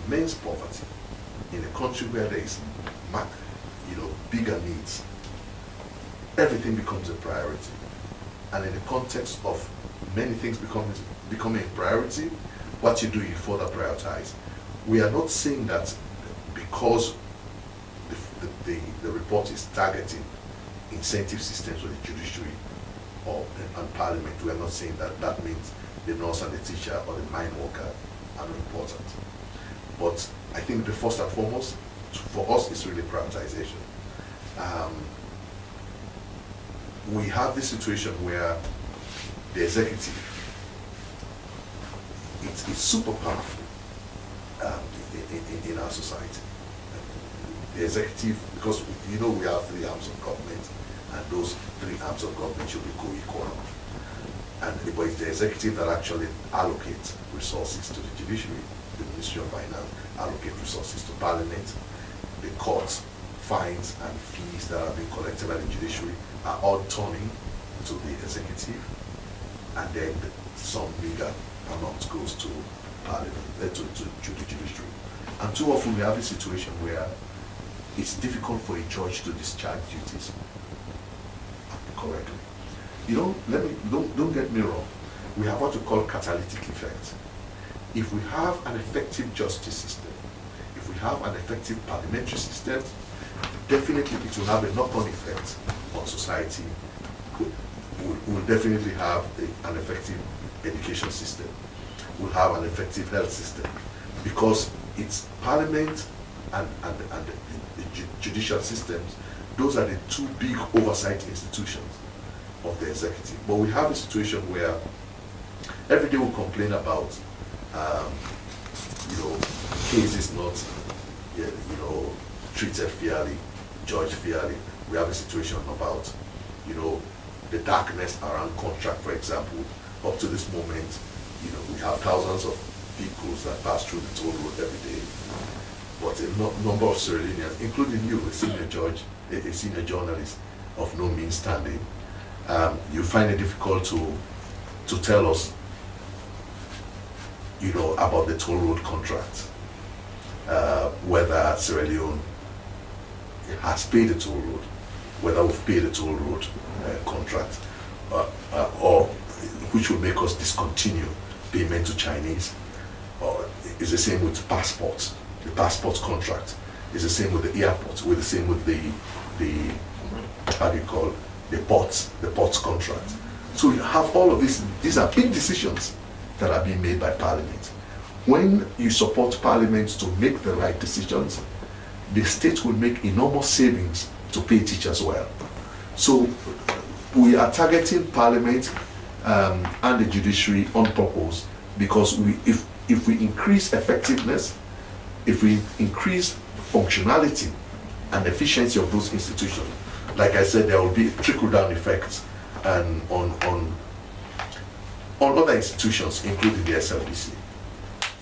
immense poverty, in a country where there is, bigger needs, everything becomes a priority. And in the context of many things becoming a priority, what you do, you further prioritize. We are not saying that because the report is targeting incentive systems for the judiciary and parliament. We are not saying that means the nurse and the teacher or the mine worker are not important. But I think the first and foremost, for us, is really prioritization. We have this situation where the executive, it's super powerful in our society. The executive, because we have 3 arms of government, and those 3 arms of government should be co-equal. But it's the executive that actually allocates resources to the judiciary. The Ministry of Finance allocate resources to Parliament. The courts, fines and fees that are being collected by the judiciary are all turning to the executive, and then some bigger amount goes to Parliament, to the judiciary. And too often we have a situation where it's difficult for a judge to discharge duties correctly. Don't get me wrong. We have what we call catalytic effect. If we have an effective justice system, if we have an effective parliamentary system, definitely it will have a knock-on effect on society. We'll definitely have an effective education system. We'll have an effective health system, because it's parliament and the judicial systems. Those are the 2 big oversight institutions of the executive. But we have a situation where every day we complain about cases not treated fairly, judged fairly. We have a situation about the darkness around contract, for example. Up to this moment, we have thousands of vehicles that pass through the toll road every day. But a number of Sierra Leoneans, including you, a senior judge, a senior journalist of no mean standing, you find it difficult to tell us, about the toll road contract, whether Sierra Leone has paid the toll road, whether we've paid the toll road contract, or which will make us discontinue payment to Chinese. Or it's the same with passports. The passport contract is the same with the airports. We're the same with the ports contract. So you have all of these. These are big decisions that are being made by Parliament. When you support Parliament to make the right decisions, the state will make enormous savings to pay teachers well. So we are targeting Parliament and the judiciary on purpose, because if we increase effectiveness, if we increase functionality and efficiency of those institutions, like I said, there will be trickle-down effects and on other institutions, including the SLBC.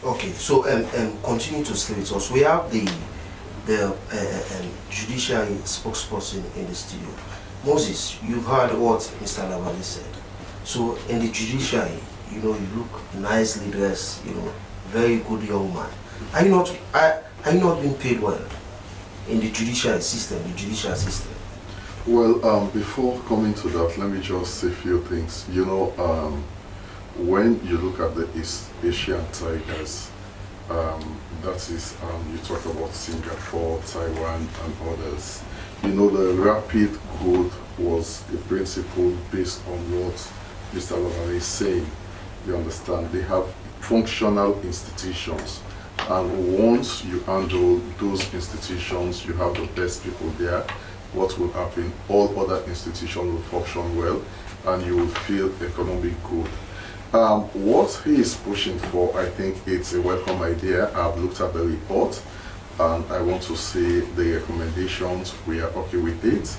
Okay, so continue to stay with us. We have the judiciary spokesperson in the studio. Moses, you've heard what Mr. Lavali said. So in the judiciary, you look nicely dressed, very good young man. Are you not being paid well in the judicial system, Well, before coming to that, let me just say a few things. When you look at the East Asian tigers, that is, you talk about Singapore, Taiwan, and others. The rapid growth was a principle based on what Mr. Lavali is saying. You understand? They have functional institutions, and once you handle those institutions, you have the best people there. What will happen? All other institutions will function well, and you will feel economic good. What he is pushing for, I think it's a welcome idea. I've looked at the report, and I want to see the recommendations. We are okay with it.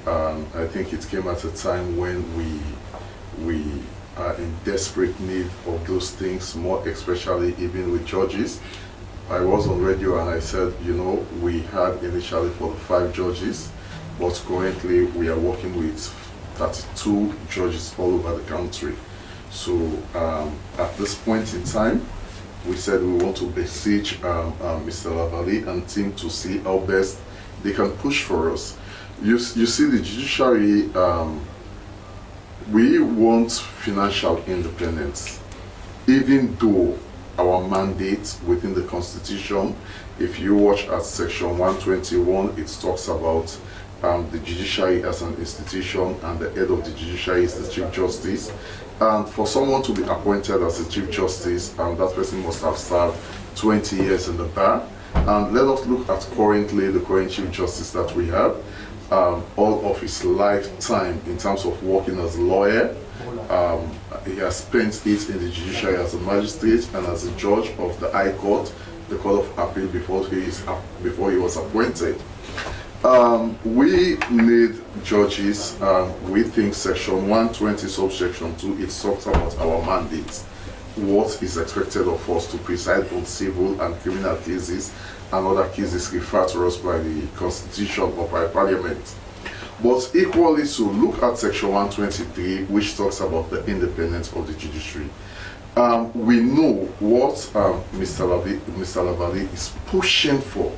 I think it came at a time when we are in desperate need of those things, more especially even with judges. I was on radio and I said, you know, we had initially 45 judges, but currently we are working with 32 judges all over the country. So at this point in time, we said we want to beseech Mr. Lavali and team to see how best they can push for us. You see, the judiciary, we want financial independence, even though our mandate within the Constitution, if you watch at section 121, it talks about the judiciary as an institution, and the head of the judiciary is the Chief Justice. And for someone to be appointed as the Chief Justice, that person must have served 20 years in the bar. And let us look at currently the current Chief Justice that we have. All of his lifetime in terms of working as a lawyer, he has spent it in the judiciary as a magistrate and as a judge of the High Court, the Court of Appeal, before he was appointed. We need judges. We think section 120 subsection 2, it talks about our mandate, what is expected of us to preside on civil and criminal cases and other cases referred to us by the Constitution or by Parliament. But equally so, look at section 123, which talks about the independence of the judiciary. We know what Mr. Lavali is pushing for.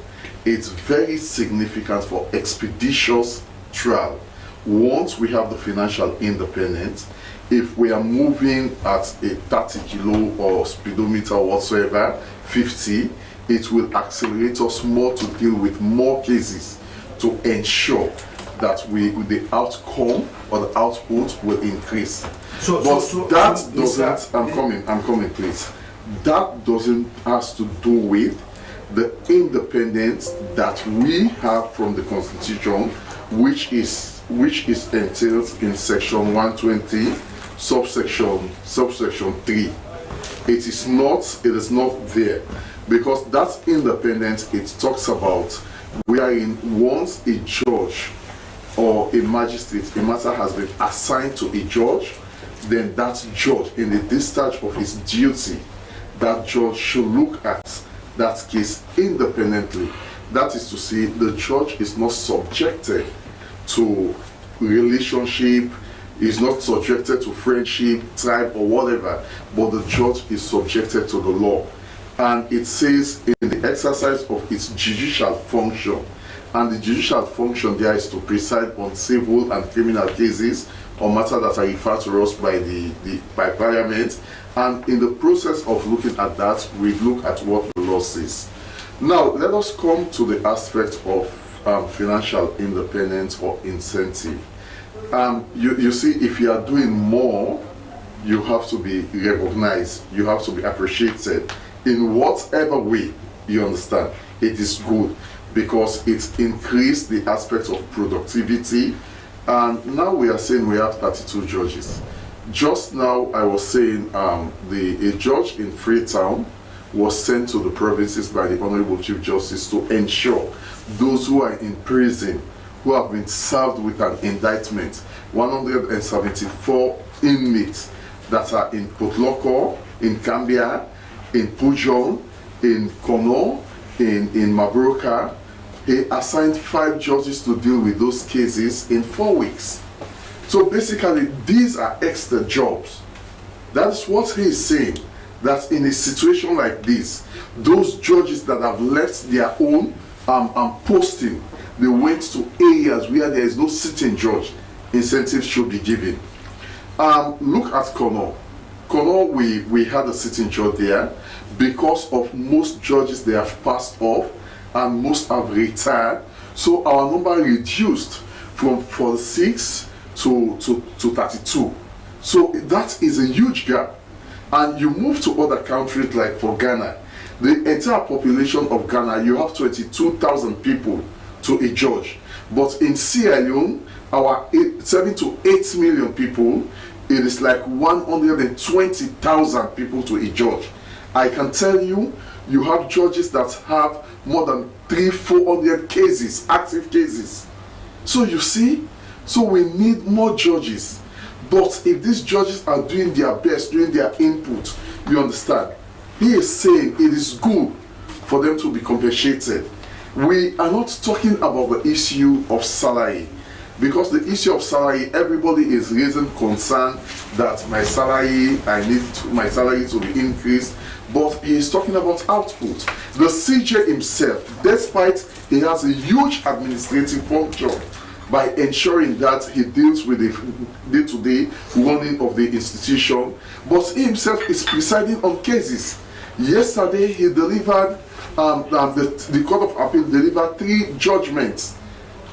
It's very significant for expeditious trial. Once we have the financial independence, if we are moving at a 30 kilo or speedometer or whatsoever, 50, it will accelerate us more to deal with more cases to ensure that the outcome or the output will increase. I'm coming please. That doesn't have to do with the independence that we have from the Constitution, which is entailed in section 120, subsection 3. It is not there, because that independence, it talks about wherein once a judge or a magistrate, a matter has been assigned to a judge, then that judge, in the discharge of his duty, that judge should look at that case independently. That is to say, the judge is not subjected to relationship, is not subjected to friendship, tribe, or whatever, but the judge is subjected to the law. And it says in the exercise of its judicial function, and the judicial function there is to preside on civil and criminal cases or matters that are referred to us by Parliament. And in the process of looking at that, we look at what the law says. Now, let us come to the aspect of financial independence or incentive. You see, if you are doing more, you have to be recognized, you have to be appreciated in whatever way, you understand. It is good because it increased the aspect of productivity. And now we are saying we have 32 judges. Just now I was saying a judge in Freetown was sent to the provinces by the Honorable Chief Justice to ensure those who are in prison, who have been served with an indictment, 174 inmates that are in Potloko, in Cambia, in Pujol, in Kono, in Mabroka. He assigned 5 judges to deal with those cases in 4 weeks. So basically, these are extra jobs. That's what he is saying, that in a situation like this, those judges that have left their own posting, they went to areas where there is no sitting judge, incentives should be given. Look at Kono. Kono, we had a sitting judge there. Because of most judges, they have passed off and most have retired. So our number reduced from 46 to 32. So that is a huge gap. And you move to other countries like for Ghana, the entire population of Ghana, you have 22,000 people to a judge. But in Sierra Leone, our 7 to 8 million people, it is like 120,000 people to a judge. I can tell you, you have judges that have more than 300-400 cases, active cases. So you see, so we need more judges. But if these judges are doing their best, doing their input, you understand, he is saying it is good for them to be compensated. We are not talking about the issue of salary, because the issue of salary, everybody is raising concern that my salary, I need my salary to be increased, but he is talking about output. The CJ himself, despite he has a huge administrative function by ensuring that he deals with the day-to-day running of the institution, but he himself is presiding on cases. Yesterday he delivered, the Court of Appeal delivered 3 judgments,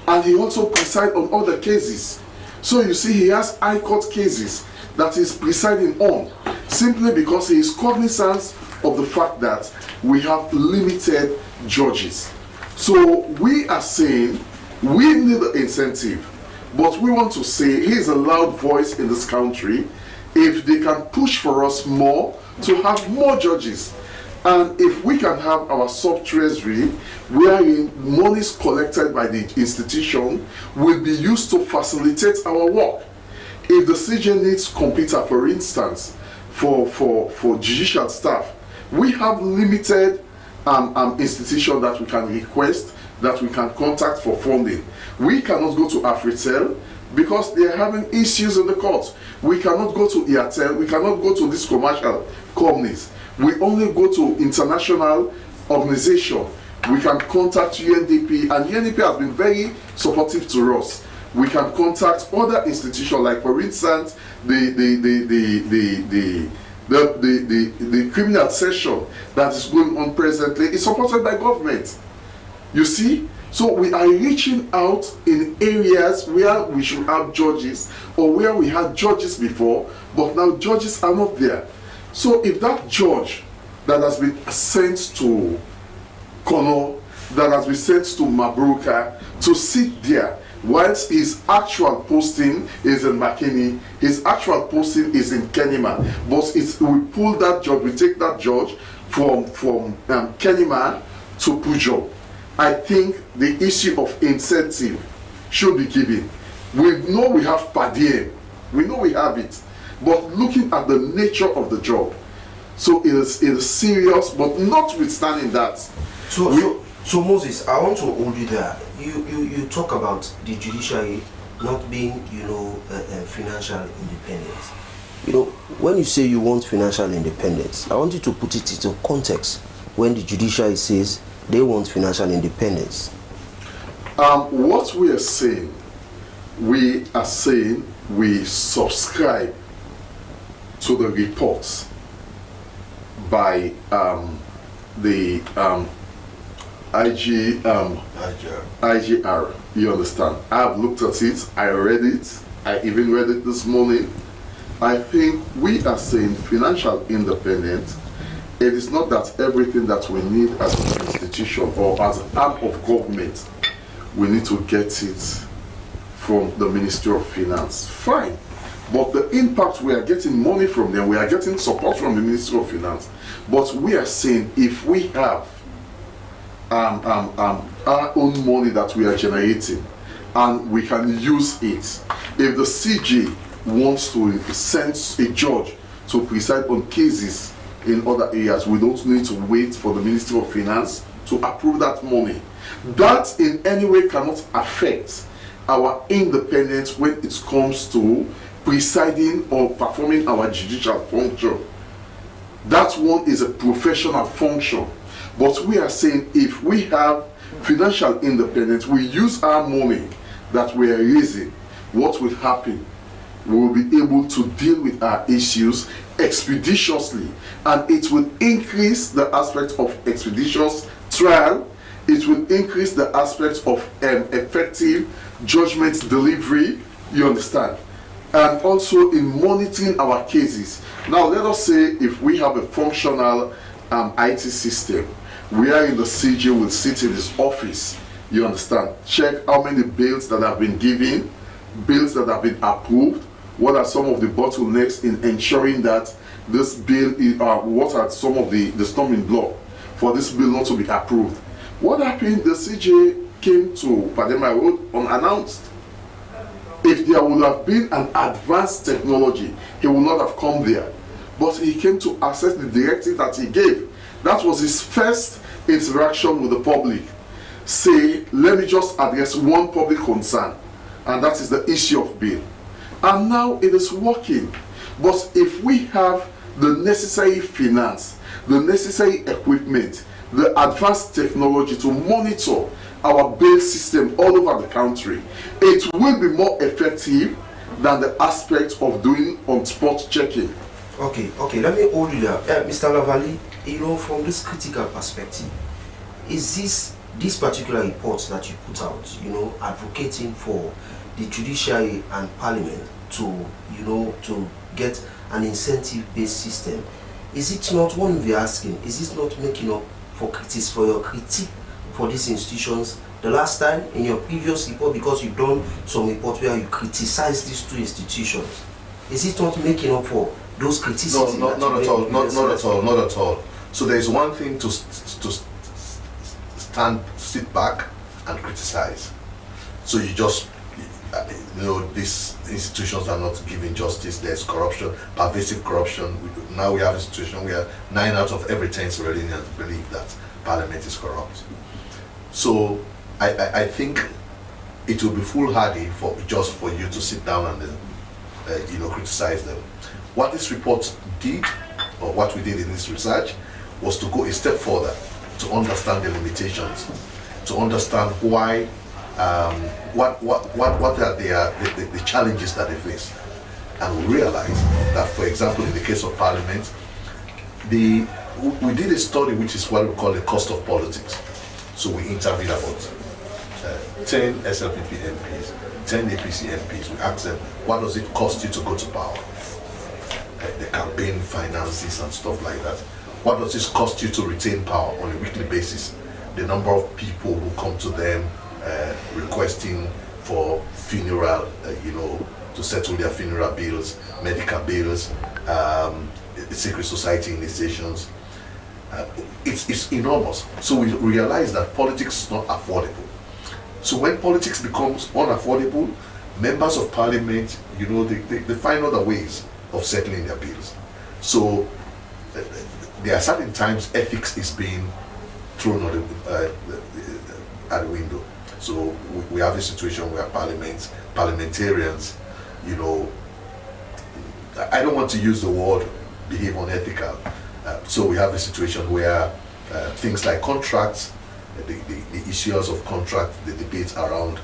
and he also presides on other cases. So you see, he has high court cases that he's presiding on, simply because he is cognizant of the fact that we have limited judges. So we are saying we need the incentive, but we want to say he is a loud voice in this country. If they can push for us more to have more judges, and if we can have our sub-treasury wherein monies collected by the institution will be used to facilitate our work. If the CJ needs computer, for instance, for judicial staff, we have limited institution that we can request, that we can contact for funding. We cannot go to Afritel because they are having issues in the court. We cannot go to Airtel, we cannot go to these commercial companies. We only go to international organization. We can contact UNDP, and UNDP has been very supportive to us. We can contact other institutions, like for instance, the criminal session that is going on presently is supported by government. You see? So we are reaching out in areas where we should have judges, or where we had judges before, but now judges are not there. So if that judge that has been sent to Kono, that has been sent to Mabruka to sit there, whilst his actual posting is in Makeni, his actual posting is in Kenema, but we pull that judge, we take that judge from Kenema to Pujo. I think the issue of incentive should be given. We know we have per diem, we know we have it, but looking at the nature of the job, so it is serious. But notwithstanding that, so Moses, I want to hold you there. You talk about the judiciary not being, financial independence. When you say you want financial independence, I want you to put it into context. When the judiciary says they want financial independence, what we are saying we subscribe to the reports by the IGR. You understand? I have looked at it, I read it, I even read it this morning. I think we are saying financial independence. It is not that everything that we need as an institution or as an arm of government, we need to get it from the Ministry of Finance. Fine. But the impact, we are getting money from them, we are getting support from the Ministry of Finance. But we are saying if we have our own money that we are generating and we can use it, if the CJ wants to send a judge to preside on cases in other areas, we don't need to wait for the Ministry of Finance to approve that money. That in any way cannot affect our independence when it comes to presiding or performing our judicial function. That one is a professional function. But we are saying if we have financial independence, we use our money that we are raising, what will happen? We will be able to deal with our issues expeditiously, and it will increase the aspect of expeditious trial. It will increase the aspect of effective judgment delivery, you understand, and also in monitoring our cases. Now let us say if we have a functional IT system wherein the CJ will sit in his office You understand? Check how many bills that have been given, bills that have been approved. What are some of the bottlenecks in ensuring that this bill is, what are some of the stumbling block for this bill not to be approved? What happened? The CJ came to Padema Road unannounced. If there would have been an advanced technology, he would not have come there. But he came to access the directive that he gave. That was his first interaction with the public. Say, let me just address one public concern, and that is the issue of bill. And now it is working. But if we have the necessary finance, the necessary equipment, the advanced technology to monitor our bail system all over the country, it will be more effective than the aspect of doing on-spot checking. Okay, let me hold you there. Mr. Lavali, you know, from this critical perspective, is this particular report that you put out, you know, advocating for the judiciary and parliament to, you know, to get an incentive-based system, is it not, one we're asking, is it not making up for your critique for these institutions? The last time in your previous report, because you've done some report where you criticized these two institutions, is it not making up for those criticisms? No, not at all. So there is one thing to sit back and criticize. So you just, you know, these institutions are not giving justice. There's corruption, pervasive corruption. Now we have a situation where 9 out of every 10 Sierra-Leoneans believe that Parliament is corrupt. So I think it will be foolhardy for you to sit down and you know, criticize them. What this report did, or what we did in this research, was to go a step further to understand the limitations, to understand why, what are the challenges that they face. And we realized that, for example, in the case of Parliament, we did a study which is what we call the cost of politics. So we interviewed about 10 SLPP MPs, 10 APC MPs. We asked them, what does it cost you to go to power? The campaign finances and stuff like that. What does it cost you to retain power on a weekly basis? The number of people who come to them requesting for funeral, you know, to settle their funeral bills, medical bills, secret society initiations. It's enormous. So we realize that politics is not affordable. So when politics becomes unaffordable, members of parliament, you know, they find other ways of settling their bills. So there are certain times ethics is being thrown at the window. So we have a situation where parliamentarians, you know, I don't want to use the word behave unethical. So we have a situation where things like contracts, the issues of contract, the debates around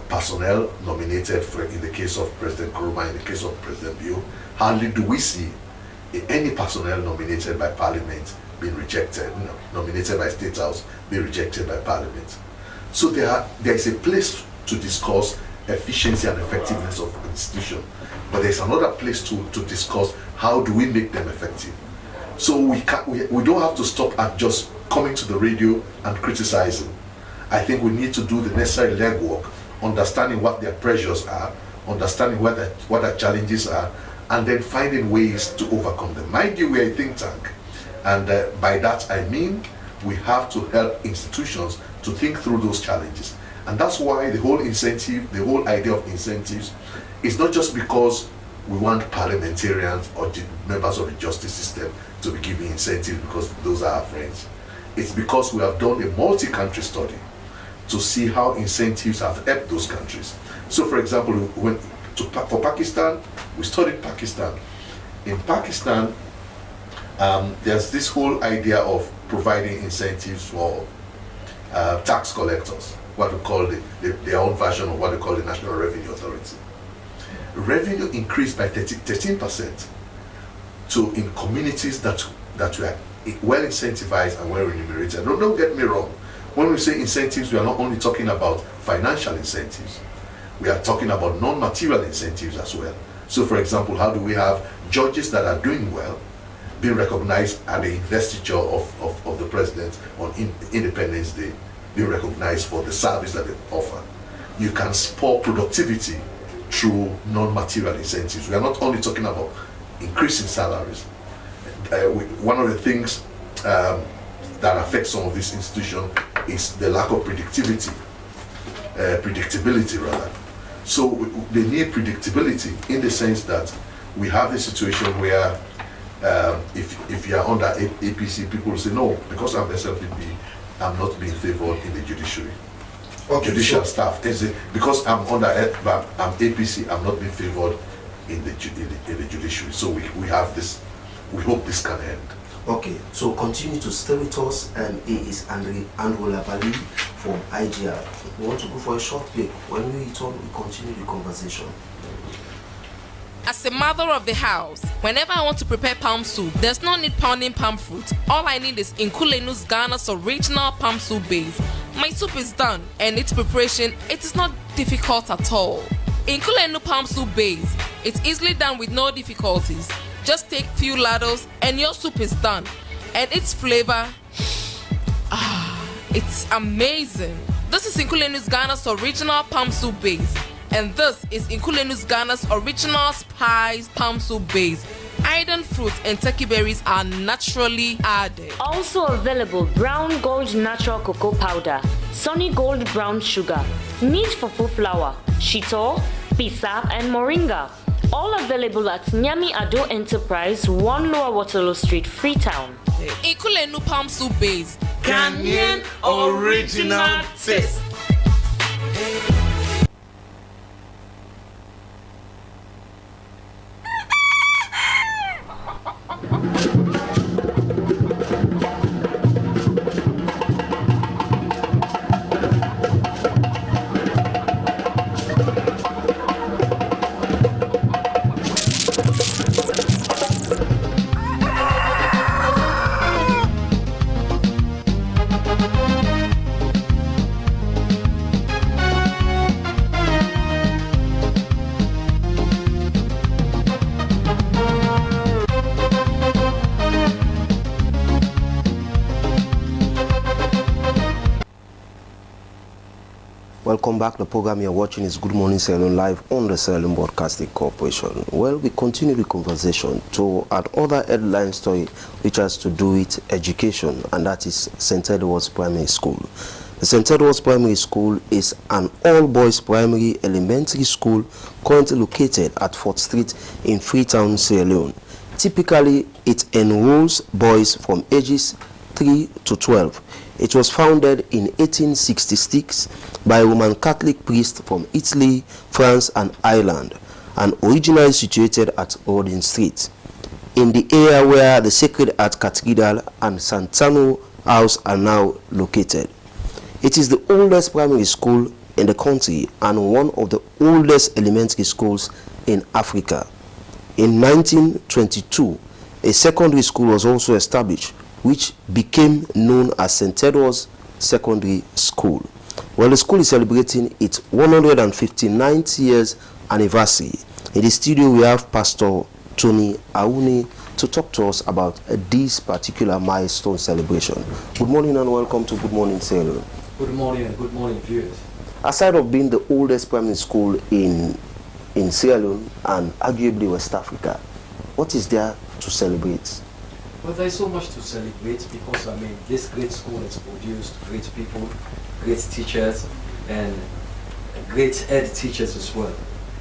personnel nominated in the case of President Nkrumah, in the case of President Bio, hardly do we see any personnel nominated by Parliament being rejected, nominated by State House being rejected by Parliament. So there is a place to discuss efficiency and effectiveness of an institution, but there's another place to discuss how do we make them effective. So we don't have to stop at just coming to the radio and criticizing. I think we need to do the necessary legwork, understanding what their pressures are, understanding what their challenges are, and then finding ways to overcome them. Mind you, we are a think tank, and by that I mean we have to help institutions to think through those challenges. And that's why the whole incentive, the whole idea of incentives is not just because we want parliamentarians or members of the justice system to be given incentives because those are our friends. It's because we have done a multi-country study to see how incentives have helped those countries. So for example, for Pakistan, we studied Pakistan. In Pakistan, there's this whole idea of providing incentives for tax collectors, what we call their own version of what they call the National Revenue Authority. Revenue increased by 13% in communities that were well incentivized and well remunerated. Don't get me wrong. When we say incentives, we are not only talking about financial incentives. We are talking about non-material incentives as well. So for example, how do we have judges that are doing well, being recognized at the investiture of the president on Independence Day, being recognized for the service that they offer. You can spur productivity through non-material incentives. We are not only talking about increasing salaries. One of the things that affects some of these institutions is the lack of predictability rather. So they need predictability in the sense that we have a situation where if you are under APC, people will say, no, because I'm SLPP, I'm not being favored in the judiciary. Okay, judicial staff. Because I'm under I'm APC, I'm not being favored in the judiciary. So we have this, we hope this can end. Okay, so continue to stay with us. He is Andrew Labali from IGR. We want to go for a short break. When we return, we continue the conversation. As a mother of the house, whenever I want to prepare palm soup, there's no need pounding palm fruit. All I need is Nkulenu's Ghana's original palm soup base. My soup is done, and its preparation, it is not difficult at all. Nkulenu palm soup base, it's easily done with no difficulties. Just take few ladles and your soup is done. And its flavor, it's amazing. This is Nkulenu's Ghana's original palm soup base. And this is Nkulenu's Ghana's original spiced palm soup base. Iron fruit and turkey berries are naturally added. Also available Brown Gold natural cocoa powder, Sunny Gold brown sugar, meat fufu flour, shito, pisa, and moringa. All available at Nyami Ado Enterprise, 1 Lower Waterloo Street, Freetown. Nkulenu palm soup base. Ghanaian original taste. Welcome back. The program you're watching is Good Morning Sierra Leone live on the Sierra Leone Broadcasting Corporation. Well, we continue the conversation to another headline story which has to do with education, and that is St. Edward's Primary School. The St. Edward's Primary School is an all-boys primary elementary school currently located at 4th Street in Freetown, Sierra Leone. Typically, it enrolls boys from ages 3 to 12. It was founded in 1866 by a Roman Catholic priest from Italy, France, and Ireland, and originally situated at Rodin Street, in the area where the Sacred Heart Cathedral and Santano House are now located. It is the oldest primary school in the country and one of the oldest elementary schools in Africa. In 1922, a secondary school was also established, which became known as St. Edward's Secondary School. Well, the school is celebrating its 159th years anniversary. In the studio, we have Pastor Tony Auni to talk to us about this particular milestone celebration. Good morning and welcome to Good Morning Sierra Leone. Good morning and good morning, viewers. Aside of being the oldest primary school in Sierra Leone and arguably West Africa, what is there to celebrate? Well, there's so much to celebrate because, I mean, this great school has produced great people, great teachers, and great head teachers as well.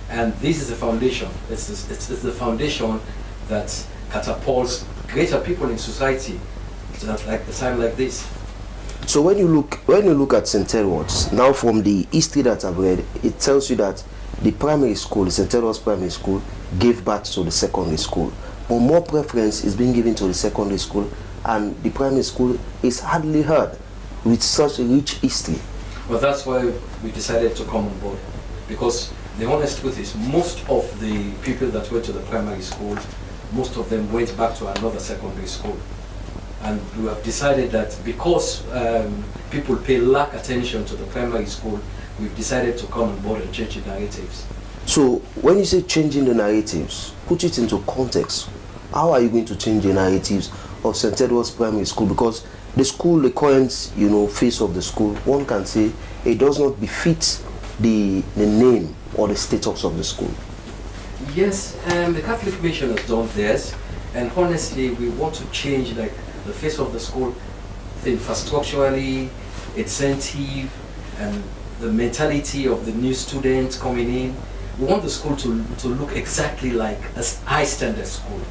And this is the foundation. It's the foundation that catapults greater people in society at like a time like this. So when you look at St. Edward's, now from the history that I've read, it tells you that the primary school, the St. Edward's Primary School, gave birth to the secondary school. But more preference is being given to the secondary school, and the primary school is hardly heard with such a rich history. Well, that's why we decided to come on board, because the honest truth is most of the people that went to the primary school, most of them went back to another secondary school. And we have decided that because people lack attention to the primary school, we've decided to come on board and change the narratives. So when you say changing the narratives, put it into context. How are you going to change the narratives of St. Edward's Primary School? Because the school, the current, face of the school, one can say it does not befit the name or the status of the school. Yes, the Catholic Mission has done this, and honestly, we want to change like the face of the school, infrastructurally, incentive, and the mentality of the new students coming in. We want the school to look exactly like a high-standard school.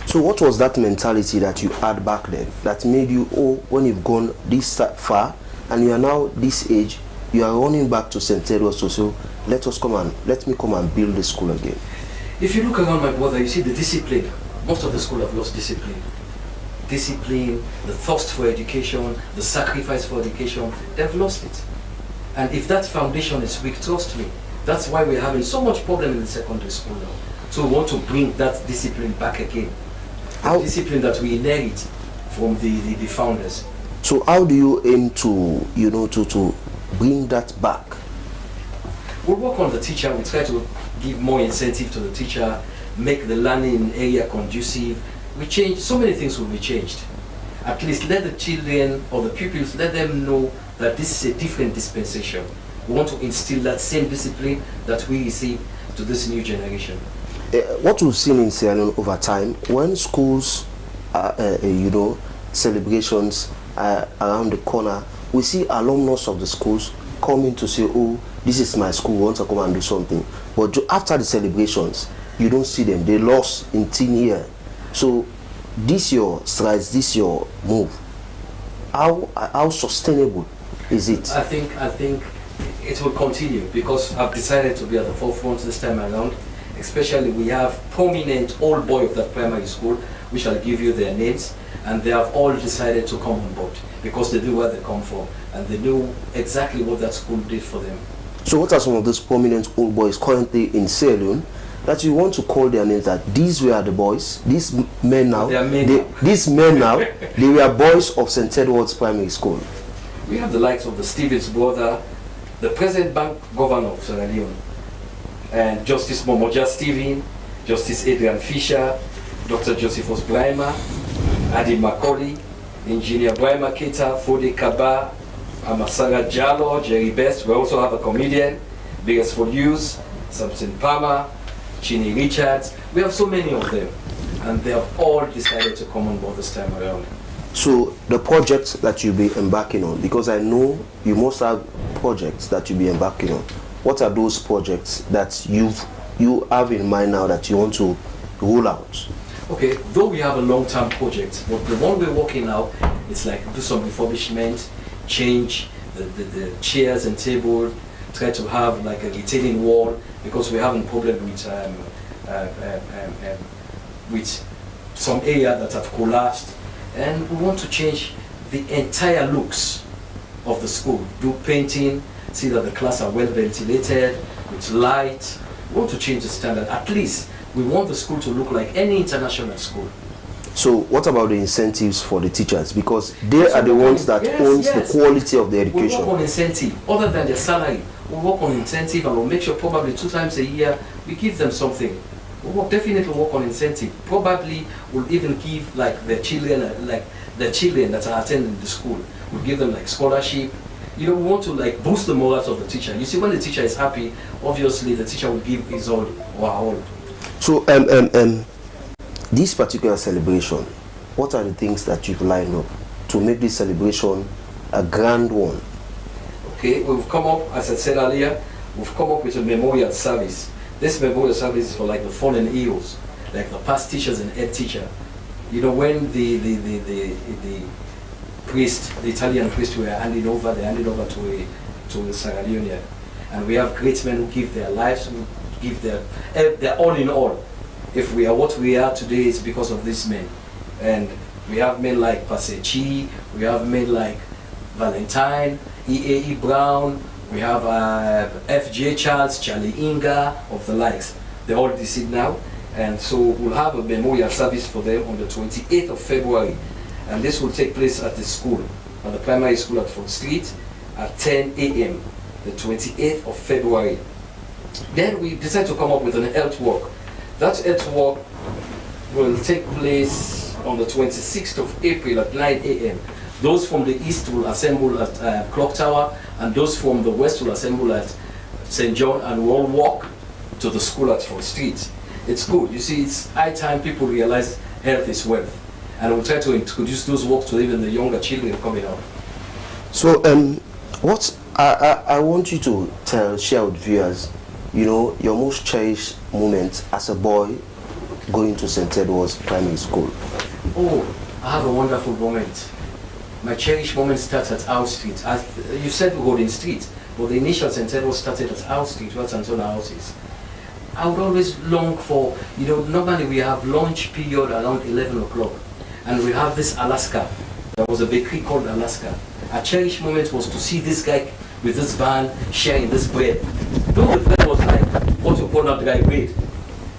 So what was that mentality that you had back then that made you, when you've gone this far and you are now this age, you are running back to St. Edward's to say, let me come and build the school again? If you look around, my brother, you see the discipline. Most of the school have lost discipline. Discipline, the thirst for education, the sacrifice for education, they've lost it. And if that foundation is weak, trust me, that's why we're having so much problem in the secondary school now. So we want to bring that discipline back again. The discipline that we inherit from the founders. So how do you aim to, to bring that back? We'll work on the teacher. We try to give more incentive to the teacher, make the learning area conducive. We change, so many things will be changed. At least let the children or the pupils, let them know that this is a different dispensation. We want to instill that same discipline that we receive to this new generation. What we've seen in Sierra Leone over time, when schools, celebrations around the corner, we see alumnus of the schools coming to say, oh, this is my school, we want to come and do something. But after the celebrations, you don't see them. They lost in thin air. So this your strides, this your move. How sustainable is it? I think it will continue because I've decided to be at the forefront this time around. Especially we have prominent old boy of that primary school, which I'll give you their names, and they have all decided to come on board because they knew where they come from and they knew exactly what that school did for them. So what are some of those prominent old boys currently in Sierra Leone that you want to call their names, that these were the boys, these men now, these men now, they were boys of St. Edward's Primary School? We have the likes of the Stevens brother, the present bank governor of Sierra Leone, and Justice Momoja Stephen, Justice Adrian Fisher, Dr. Josephus Brahima, Adi Macaulay, Engineer Brahima Keita, Fode Kaba, Amasara Jallo, Jerry Best. We also have a comedian, Biggest for News, Samson Palmer, Chini Richards. We have so many of them, and they have all decided to come on board this time around. So the projects that you'll be embarking on, because I know you must have projects that you'll be embarking on. What are those projects that you have in mind now that you want to roll out? Okay, though we have a long-term project, but the one we're working now, it's like do some refurbishment, change the chairs and table, try to have like a retaining wall because we're having problem with some area that have collapsed, and we want to change the entire looks of the school, do painting, see that the class are well ventilated, with light. We want to change the standard. At least we want the school to look like any international school. So what about the incentives for the teachers? Because they are the ones that owns the quality of the education. We work on incentive, other than their salary. We work on incentive and we'll make sure probably 2 times a year we give them something. We'll definitely work on incentive. Probably we'll even give like the children that are attending the school. We'll give them like scholarship. We want to like boost the morals of the teacher. You see, when the teacher is happy, obviously the teacher will give his all or her all. So this particular celebration, what are the things that you've lined up to make this celebration a grand one? Okay, we've come up, as I said earlier, we've come up with a memorial service. This memorial service is for like the fallen heroes, like the past teachers and head teacher. When the priest, the Italian priest, were handed over, they handed over to the Sierra Leone, and we have great men who give their lives, who give their all in all. If we are what we are today, it's because of these men. And we have men like Pasechi, we have men like Valentine, E.A.E. Brown, we have F.J. Charles, Charlie Inga, of the likes. They're all deceased now. And so we'll have a memorial service for them on the 28th of February. And this will take place at the school, at the primary school at Fort Street at 10 a.m., the 28th of February. Then we decided to come up with an health walk. That health walk will take place on the 26th of April at 9 a.m. Those from the east will assemble at Clock Tower, and those from the west will assemble at St. John, and we'll all walk to the school at 4th Street. It's good. You see, it's high time people realize health is wealth, and we'll try to introduce those walks to even the younger children coming up. So, what I want you to share with viewers, you know, your most cherished moment as a boy going to St. Edward's Primary School. Oh, I have a wonderful moment. My cherished moment starts at House Street. As you said, Golden Street, but the initial St. Edward started at House Street, where St. House is. I would always long for, you know, normally we have lunch period around 11 o'clock, and we have this Alaska. There was a bakery called Alaska. A cherished moment was to see this guy with this van sharing this bread. Though the bread was like what you call not dry bread,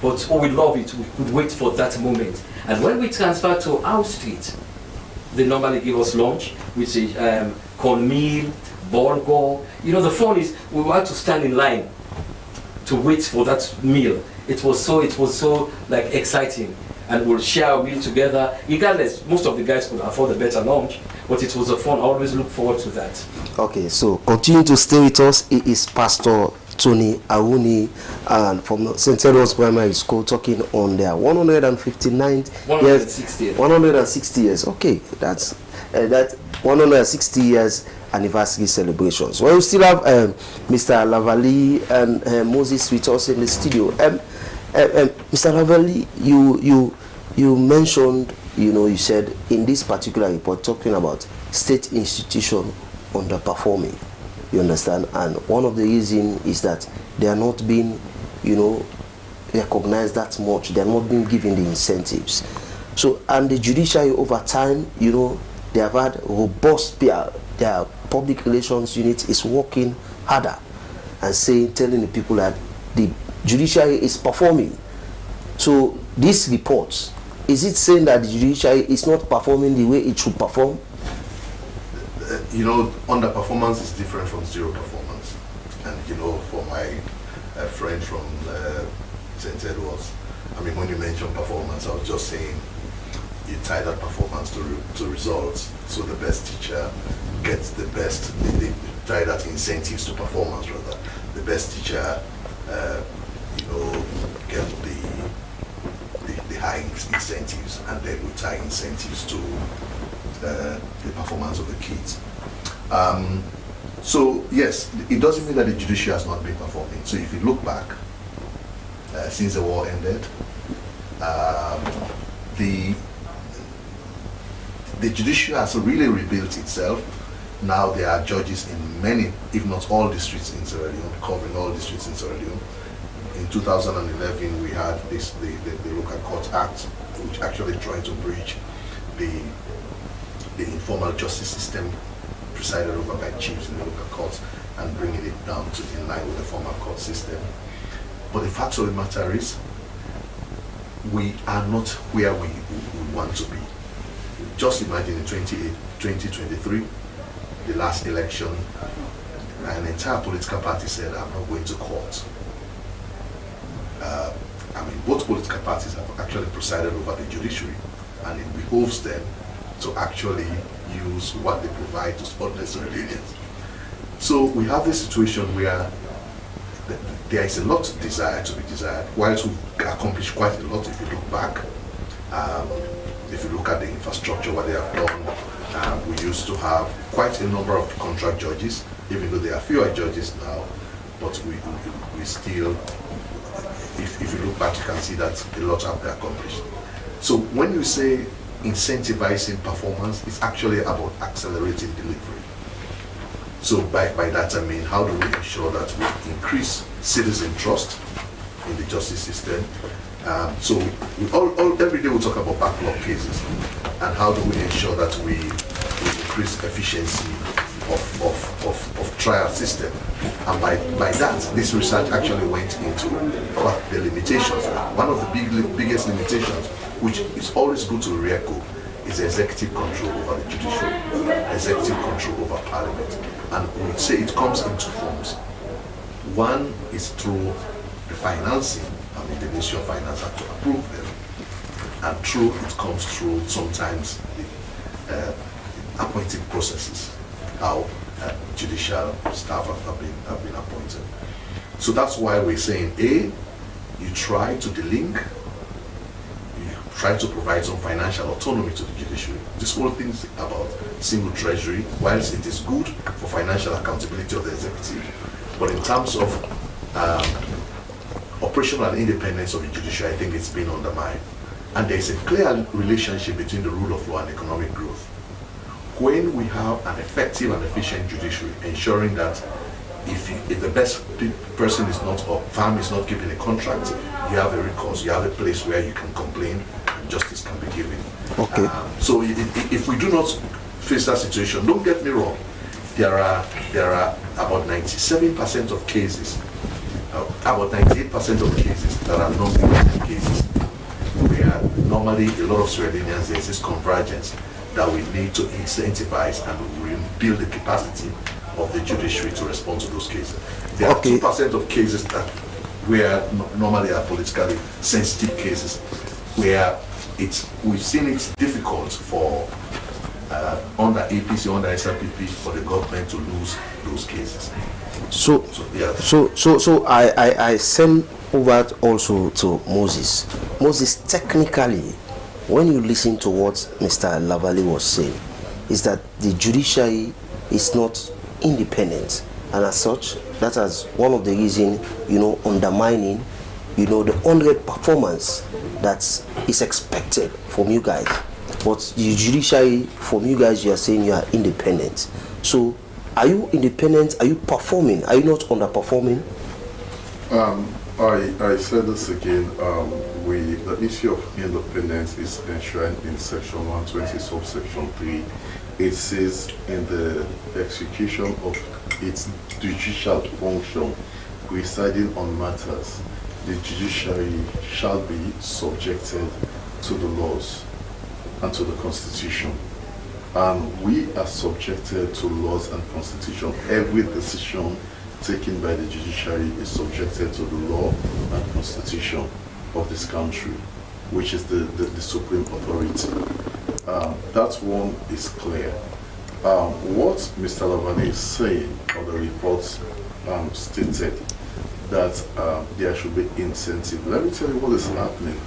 but oh, we love it. We could wait for that moment. And when we transferred to House Street, they normally give us lunch, which is cornmeal, bulgur. You know, the fun is we had to stand in line to wait for that meal. It was so like exciting, and we'll share our meal together. Regardless, most of the guys could afford a better lunch, but it was a fun. I always look forward to that. Okay, so continue to stay with us. It is Pastor Tony Awuni, and from St. Edward's Primary School, talking on their 160 years. Okay, that's that 160 years anniversary celebrations. Well, we still have Mr. Lavali and Moses with us in the studio. Mr. Lavali, you mentioned, you know, you said in this particular report talking about state institution underperforming. You understand? And one of the reasons is that they are not being, you know, recognized that much. They are not being given the incentives. So, and the judiciary over time, you know, they have had robust PR. Their public relations unit is working harder and telling the people that the judiciary is performing. So, this report, is it saying that the judiciary is not performing the way it should perform? You know, underperformance is different from zero performance. And you know, for my friend from St. Edward's, I mean, when you mentioned performance, I was just saying you tie that performance to results. So the best teacher gets the best, they tie that incentives to performance rather. The best teacher, you know, get the high incentives, and then we tie incentives to the performance of the kids. So yes, it doesn't mean that the judiciary has not been performing. So if you look back, since the war ended, the judiciary has really rebuilt itself. Now there are judges in many, if not all districts in Sierra Leone, covering all districts in Sierra Leone. In 2011, we had the Local Court Act, which actually tried to bridge the informal justice system presided over by chiefs in the local courts and bringing it down to in line with the formal court system. But the fact of the matter is, we are not where we want to be. Just imagine in 2023, the last election, an entire political party said, I'm not going to court. I mean, both political parties have actually presided over the judiciary, and it behoves them to actually use what they provide to support their civilians. So we have this situation where there is a lot of desire to be desired, whilst we've accomplished quite a lot if you look back. If you look at the infrastructure, what they have done, we used to have quite a number of contract judges, even though there are fewer judges now, but we still, if you look back, you can see that a lot have been accomplished. So when you say incentivizing performance, it's actually about accelerating delivery. So by that I mean, how do we ensure that we increase citizen trust in the justice system? So every day we talk about backlog cases, and how do we ensure that we increase efficiency of trial system? And by that, this research actually went into what the limitations. One of the biggest limitations, which is always good to re-echo, is executive control over the judiciary, executive control over parliament. And we would say it comes in two forms. One is through the financing. I mean, the Ministry of Finance have to approve them. and it comes through sometimes the appointing processes, how judicial staff have been appointed. So that's why we're saying, A, you try to delink, you try to provide some financial autonomy to the judiciary. This whole thing is about single treasury, whilst it is good for financial accountability of the executive, but in terms of operational and independence of the judiciary, I think it's been undermined. And there's a clear relationship between the rule of law and economic growth. When we have an effective and efficient judiciary, ensuring that if the best person is not, or firm is not given a contract, you have a recourse, you have a place where you can complain and justice can be given. Okay. So if we do not face that situation, don't get me wrong, there are about 97% of cases, about 98% of cases that are non-criminal cases, where normally a lot of Sierra Leoneans, there's this convergence that we need to incentivize and build the capacity of the judiciary to respond to those cases. There are 2% of cases that where normally are politically sensitive cases, where we've seen it difficult for under APC, under SRPP, for the government to lose those cases. So I send over also to Moses. Moses, technically, when you listen to what Mr. Lavali was saying, is that the judiciary is not independent, and as such, that is one of the reasons, undermining, the 100 performance that is expected from you guys. But the judiciary, from you guys, you are saying you are independent. So, are you independent? Are you performing? Are you not underperforming? I said this again. The issue of independence is enshrined in Section 120, subsection 3. It says in the execution of its judicial function presiding on matters, the judiciary shall be subjected to the laws and to the Constitution. And we are subjected to laws and Constitution. Every decision taken by the judiciary is subjected to the law and Constitution of this country, which is the supreme authority. That one is clear. What Mr. Lavani is saying, or the report stated, that there should be incentive. Let me tell you what is happening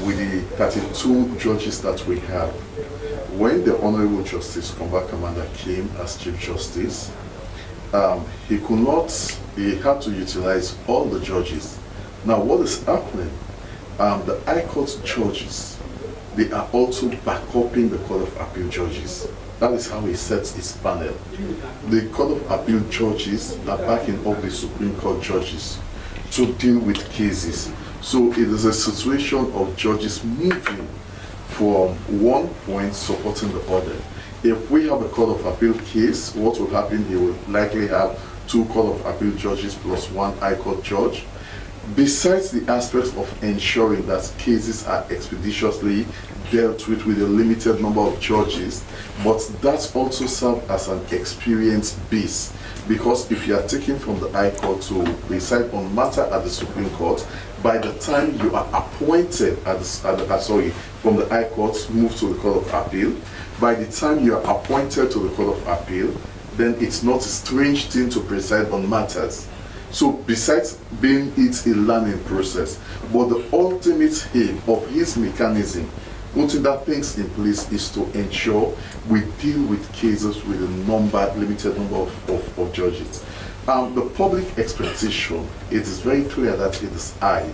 with the 32 judges that we have. When the Honorable Justice Komba Kamanda came as Chief Justice, he had to utilize all the judges. Now what is happening? The High Court judges, they are also backupping the Court of Appeal judges. That is how he sets his panel. The Court of Appeal judges are backing up the Supreme Court judges to deal with cases. So it is a situation of judges moving from one point supporting the other. If we have a Court of Appeal case, what will happen? He will likely have 2 Court of Appeal judges plus 1 High Court judge. Besides the aspects of ensuring that cases are expeditiously dealt with a limited number of judges, but that also serves as an experience base. Because if you are taken from the High Court to preside on matter at the Supreme Court, by the time you are appointed from the High Court, move to the Court of Appeal, by the time you are appointed to the Court of Appeal, then it's not a strange thing to preside on matters. So besides being it a learning process, but the ultimate aim of his mechanism, putting that things in place, is to ensure we deal with cases with a limited number of judges. The public expectation, it is very clear that it is high.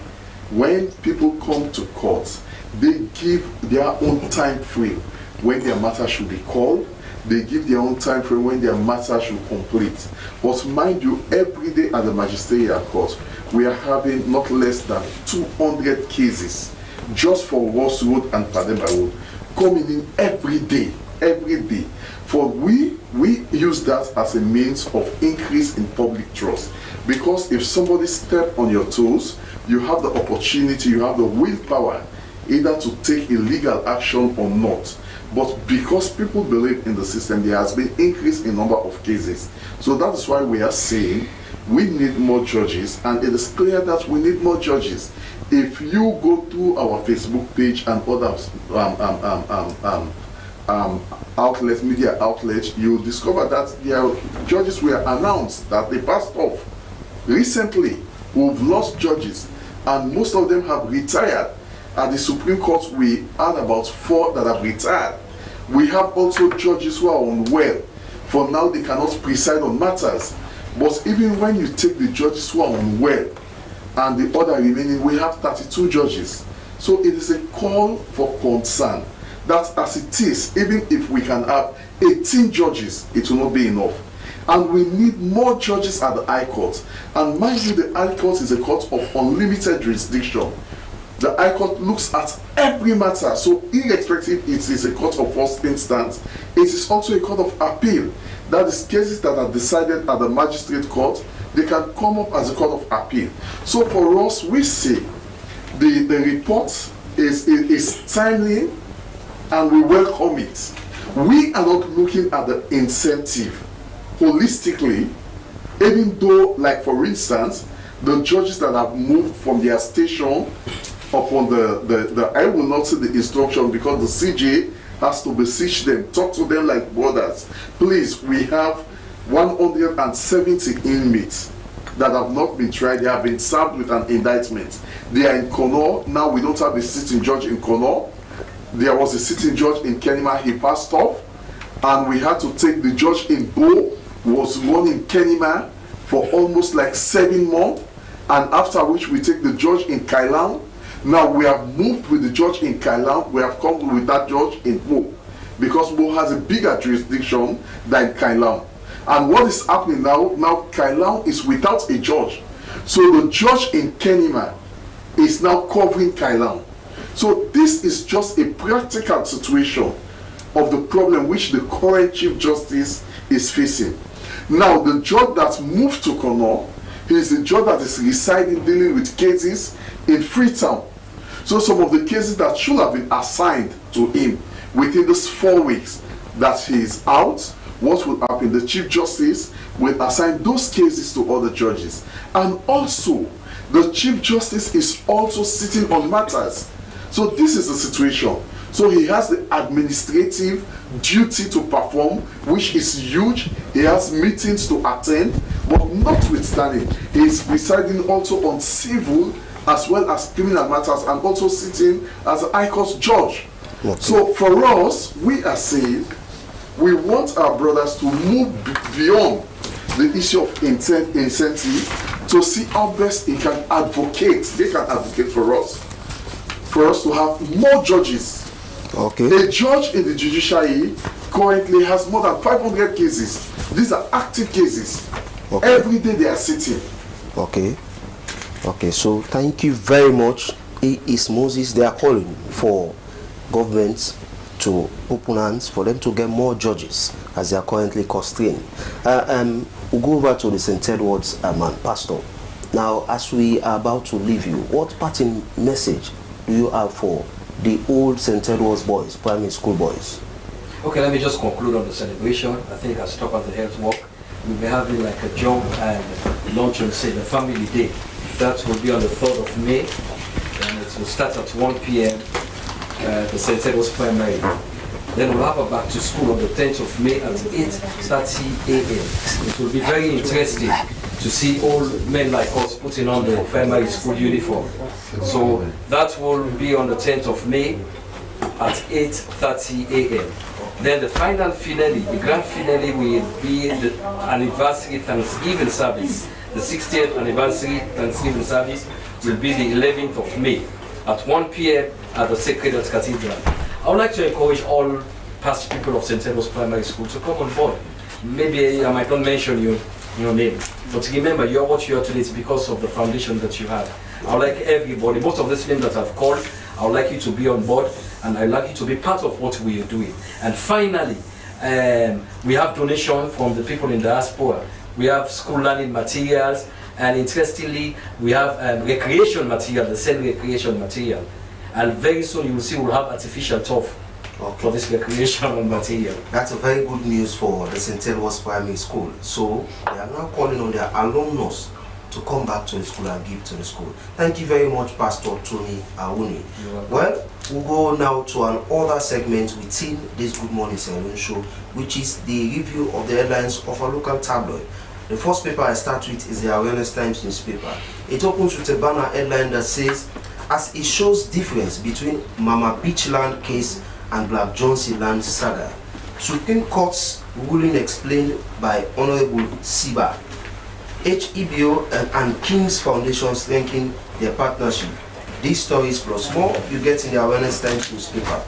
When people come to court, they give their own time frame when their matter should be called. They give their own time frame when their matter should complete. But mind you, every day at the magisterial court, we are having not less than 200 cases just for Ross Road and Padema Road coming in every day. For we use that as a means of increase in public trust. Because if somebody steps on your toes, you have the opportunity, you have the willpower either to take illegal action or not. But because people believe in the system, there has been increase in number of cases. So that is why we are saying we need more judges, and it is clear that we need more judges. If you go to our Facebook page and other outlets, media outlets, you'll discover that their judges were announced that they passed off. Recently, we've lost judges, and most of them have retired. At the Supreme Court, we had about 4 that have retired. We have also judges who are unwell. For now, they cannot preside on matters. But even when you take the judges who are unwell and the other remaining, we have 32 judges. So it is a call for concern that as it is, even if we can have 18 judges, it will not be enough. And we need more judges at the High Court. And mind you, the High Court is a court of unlimited jurisdiction. The High Court looks at every matter, so irrespective it is a court of first instance, it is also a court of appeal. That is, cases that are decided at the magistrate court, they can come up as a court of appeal. So for us, we see the report is timely and we welcome it. We are not looking at the incentive holistically, even though, like for instance, the judges that have moved from their station upon the I will not say the instruction because the CJ has to beseech them, talk to them like brothers. Please, we have 170 inmates that have not been tried. They have been served with an indictment. They are in Kono. Now we don't have a sitting judge in Kono. There was a sitting judge in Kenema. He passed off. And we had to take the judge in Bo, who was one in Kenema for almost like 7 months. And after which we take the judge in Kailan. Now we have moved with the judge in Kailan. We have come with that judge in Bo, because Bo has a bigger jurisdiction than Kailan. And what is happening now? Now Kailan is without a judge. So the judge in Kenema is now covering Kailan. So this is just a practical situation of the problem which the current Chief Justice is facing. Now the judge that moved to Kono, he is the judge that is residing, dealing with cases in Freetown. So some of the cases that should have been assigned to him within these 4 weeks that he is out, what will happen? The Chief Justice will assign those cases to other judges. And also, the Chief Justice is also sitting on matters. So this is the situation. So he has the administrative duty to perform, which is huge. He has meetings to attend, but notwithstanding, he is presiding also on civil as well as criminal matters, and also sitting as a High Court judge. Okay. So for us, we are saying we want our brothers to move beyond the issue of incentive to see how best they can advocate for us to have more judges. Okay. A judge in the judiciary currently has more than 500 cases. These are active cases. Okay. Every day they are sitting. Okay. Okay, so thank you very much. It is Moses. They are calling for governments to open hands for them to get more judges as they are currently constrained. We'll go over to the St. Edward's man, Pastor. Now, as we are about to leave you, what parting message do you have for the old St. Edward's boys, primary school boys? Okay, let me just conclude on the celebration. I think I'll stop at the health walk. We'll be having like a jump and lunch and say the family day. That will be on the 3rd of May, and it will start at 1 p.m. The St. Edward's Primary. Then we'll have a back to school on the 10th of May at 8:30 a.m. It will be very interesting to see old men like us putting on the primary school uniform. So that will be on the 10th of May at 8:30 a.m. Then the final finale, the grand finale, will be the anniversary Thanksgiving service. The 60th anniversary Thanksgiving service will be the 11th of May at 1 p.m. at the Sacred Heart Cathedral. I would like to encourage all past people of St. Edward's Primary School to come on board. Maybe I might not mention your name, but remember, you are what you are today. It's because of the foundation that you had. I would like everybody, most of the names that I've called, I would like you to be on board, and I would like you to be part of what we are doing. And finally, we have donation from the people in diaspora. We have school learning materials, and interestingly, we have recreation material, the same recreation material. And very soon you will see we'll have artificial turf for this recreational material. That's a very good news for the St. Edward's Primary School. So they are now calling on their alumnus to come back to the school and give to the school. Thank you very much, Pastor Tony Awuni. Well, we'll go now to another segment within this Good Morning Saloon show, which is the review of the headlines of our local tabloid. The first paper I start with is the Awareness Times newspaper. It opens with a banner headline that says, as it shows difference between Mama Beach land case and Black Johnson land saga. Supreme Court's ruling explained by Honorable Siba. HEBO and King's Foundation strengthening their partnership. These stories plus more you get in the Awareness Times newspaper.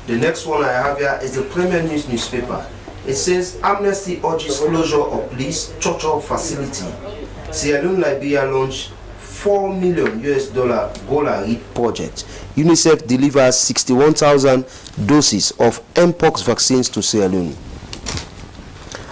The next one I have here is the Premier News newspaper. It says Amnesty urges closure of police torture facility. Sierra Leone, Liberia launched $4 million Gola Read project. UNICEF delivers 61,000 doses of Mpox vaccines to Sierra Leone.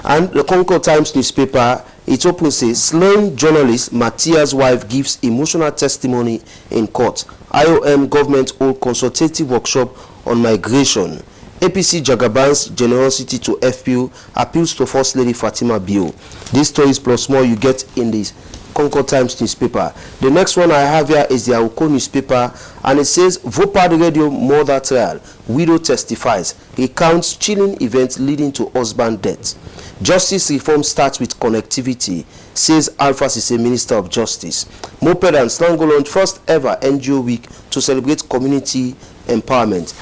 And the Concord Times newspaper, it opens says slain journalist Matthias' wife gives emotional testimony in court. IOM government hold consultative workshop on migration. APC Jagaban's generosity to FPU appeals to First Lady Fatima Bio. These stories plus more you get in this Concord Times newspaper. The next one I have here is the Aoko newspaper, and it says Vopad Radio murder trial. Widow testifies. Recounts chilling events leading to husband death. Justice reform starts with connectivity, says Alpha Sise, Minister of Justice. Moped and Slango launch first ever NGO week to celebrate community empowerment.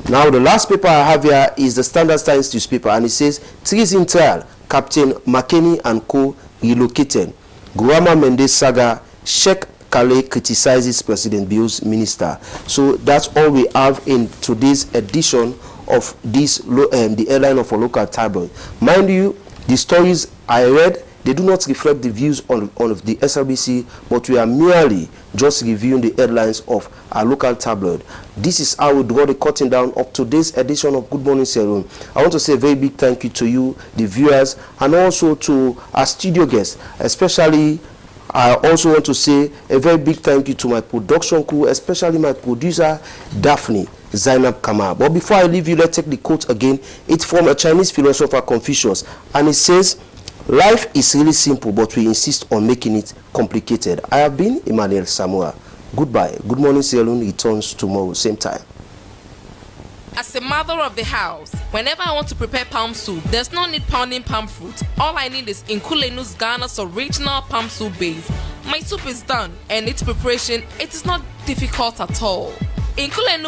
Now the last paper I have here is the Standard Times newspaper, and it says treason trial. Captain McKinney and co relocated. Gurama Mendes saga, Sheikh Kale criticizes President Bio's minister. So that's all we have in today's edition of this the airline of a local tabloid. Mind you, the stories I read, they do not reflect the views of the SLBC, but we are merely just reviewing the headlines of our local tabloid. This is how we draw the curtain down of today's edition of Good Morning Saloon. I want to say a very big thank you to you, the viewers, and also to our studio guests. Especially, I also want to say a very big thank you to my production crew, especially my producer, Daphne Zainab Kamar. But before I leave you, let's take the quote again. It's from a Chinese philosopher, Confucius, and it says, life is really simple, but we insist on making it complicated. I have been Emmanuel Samoa. Goodbye. Good Morning Saloon returns tomorrow, same time. As a mother of the house, whenever I want to prepare palm soup, there's no need pounding palm fruit. All I need is Nkulenu's Ghana's original palm soup base. My soup is done, and its preparation, it is not difficult at all. Nkulenu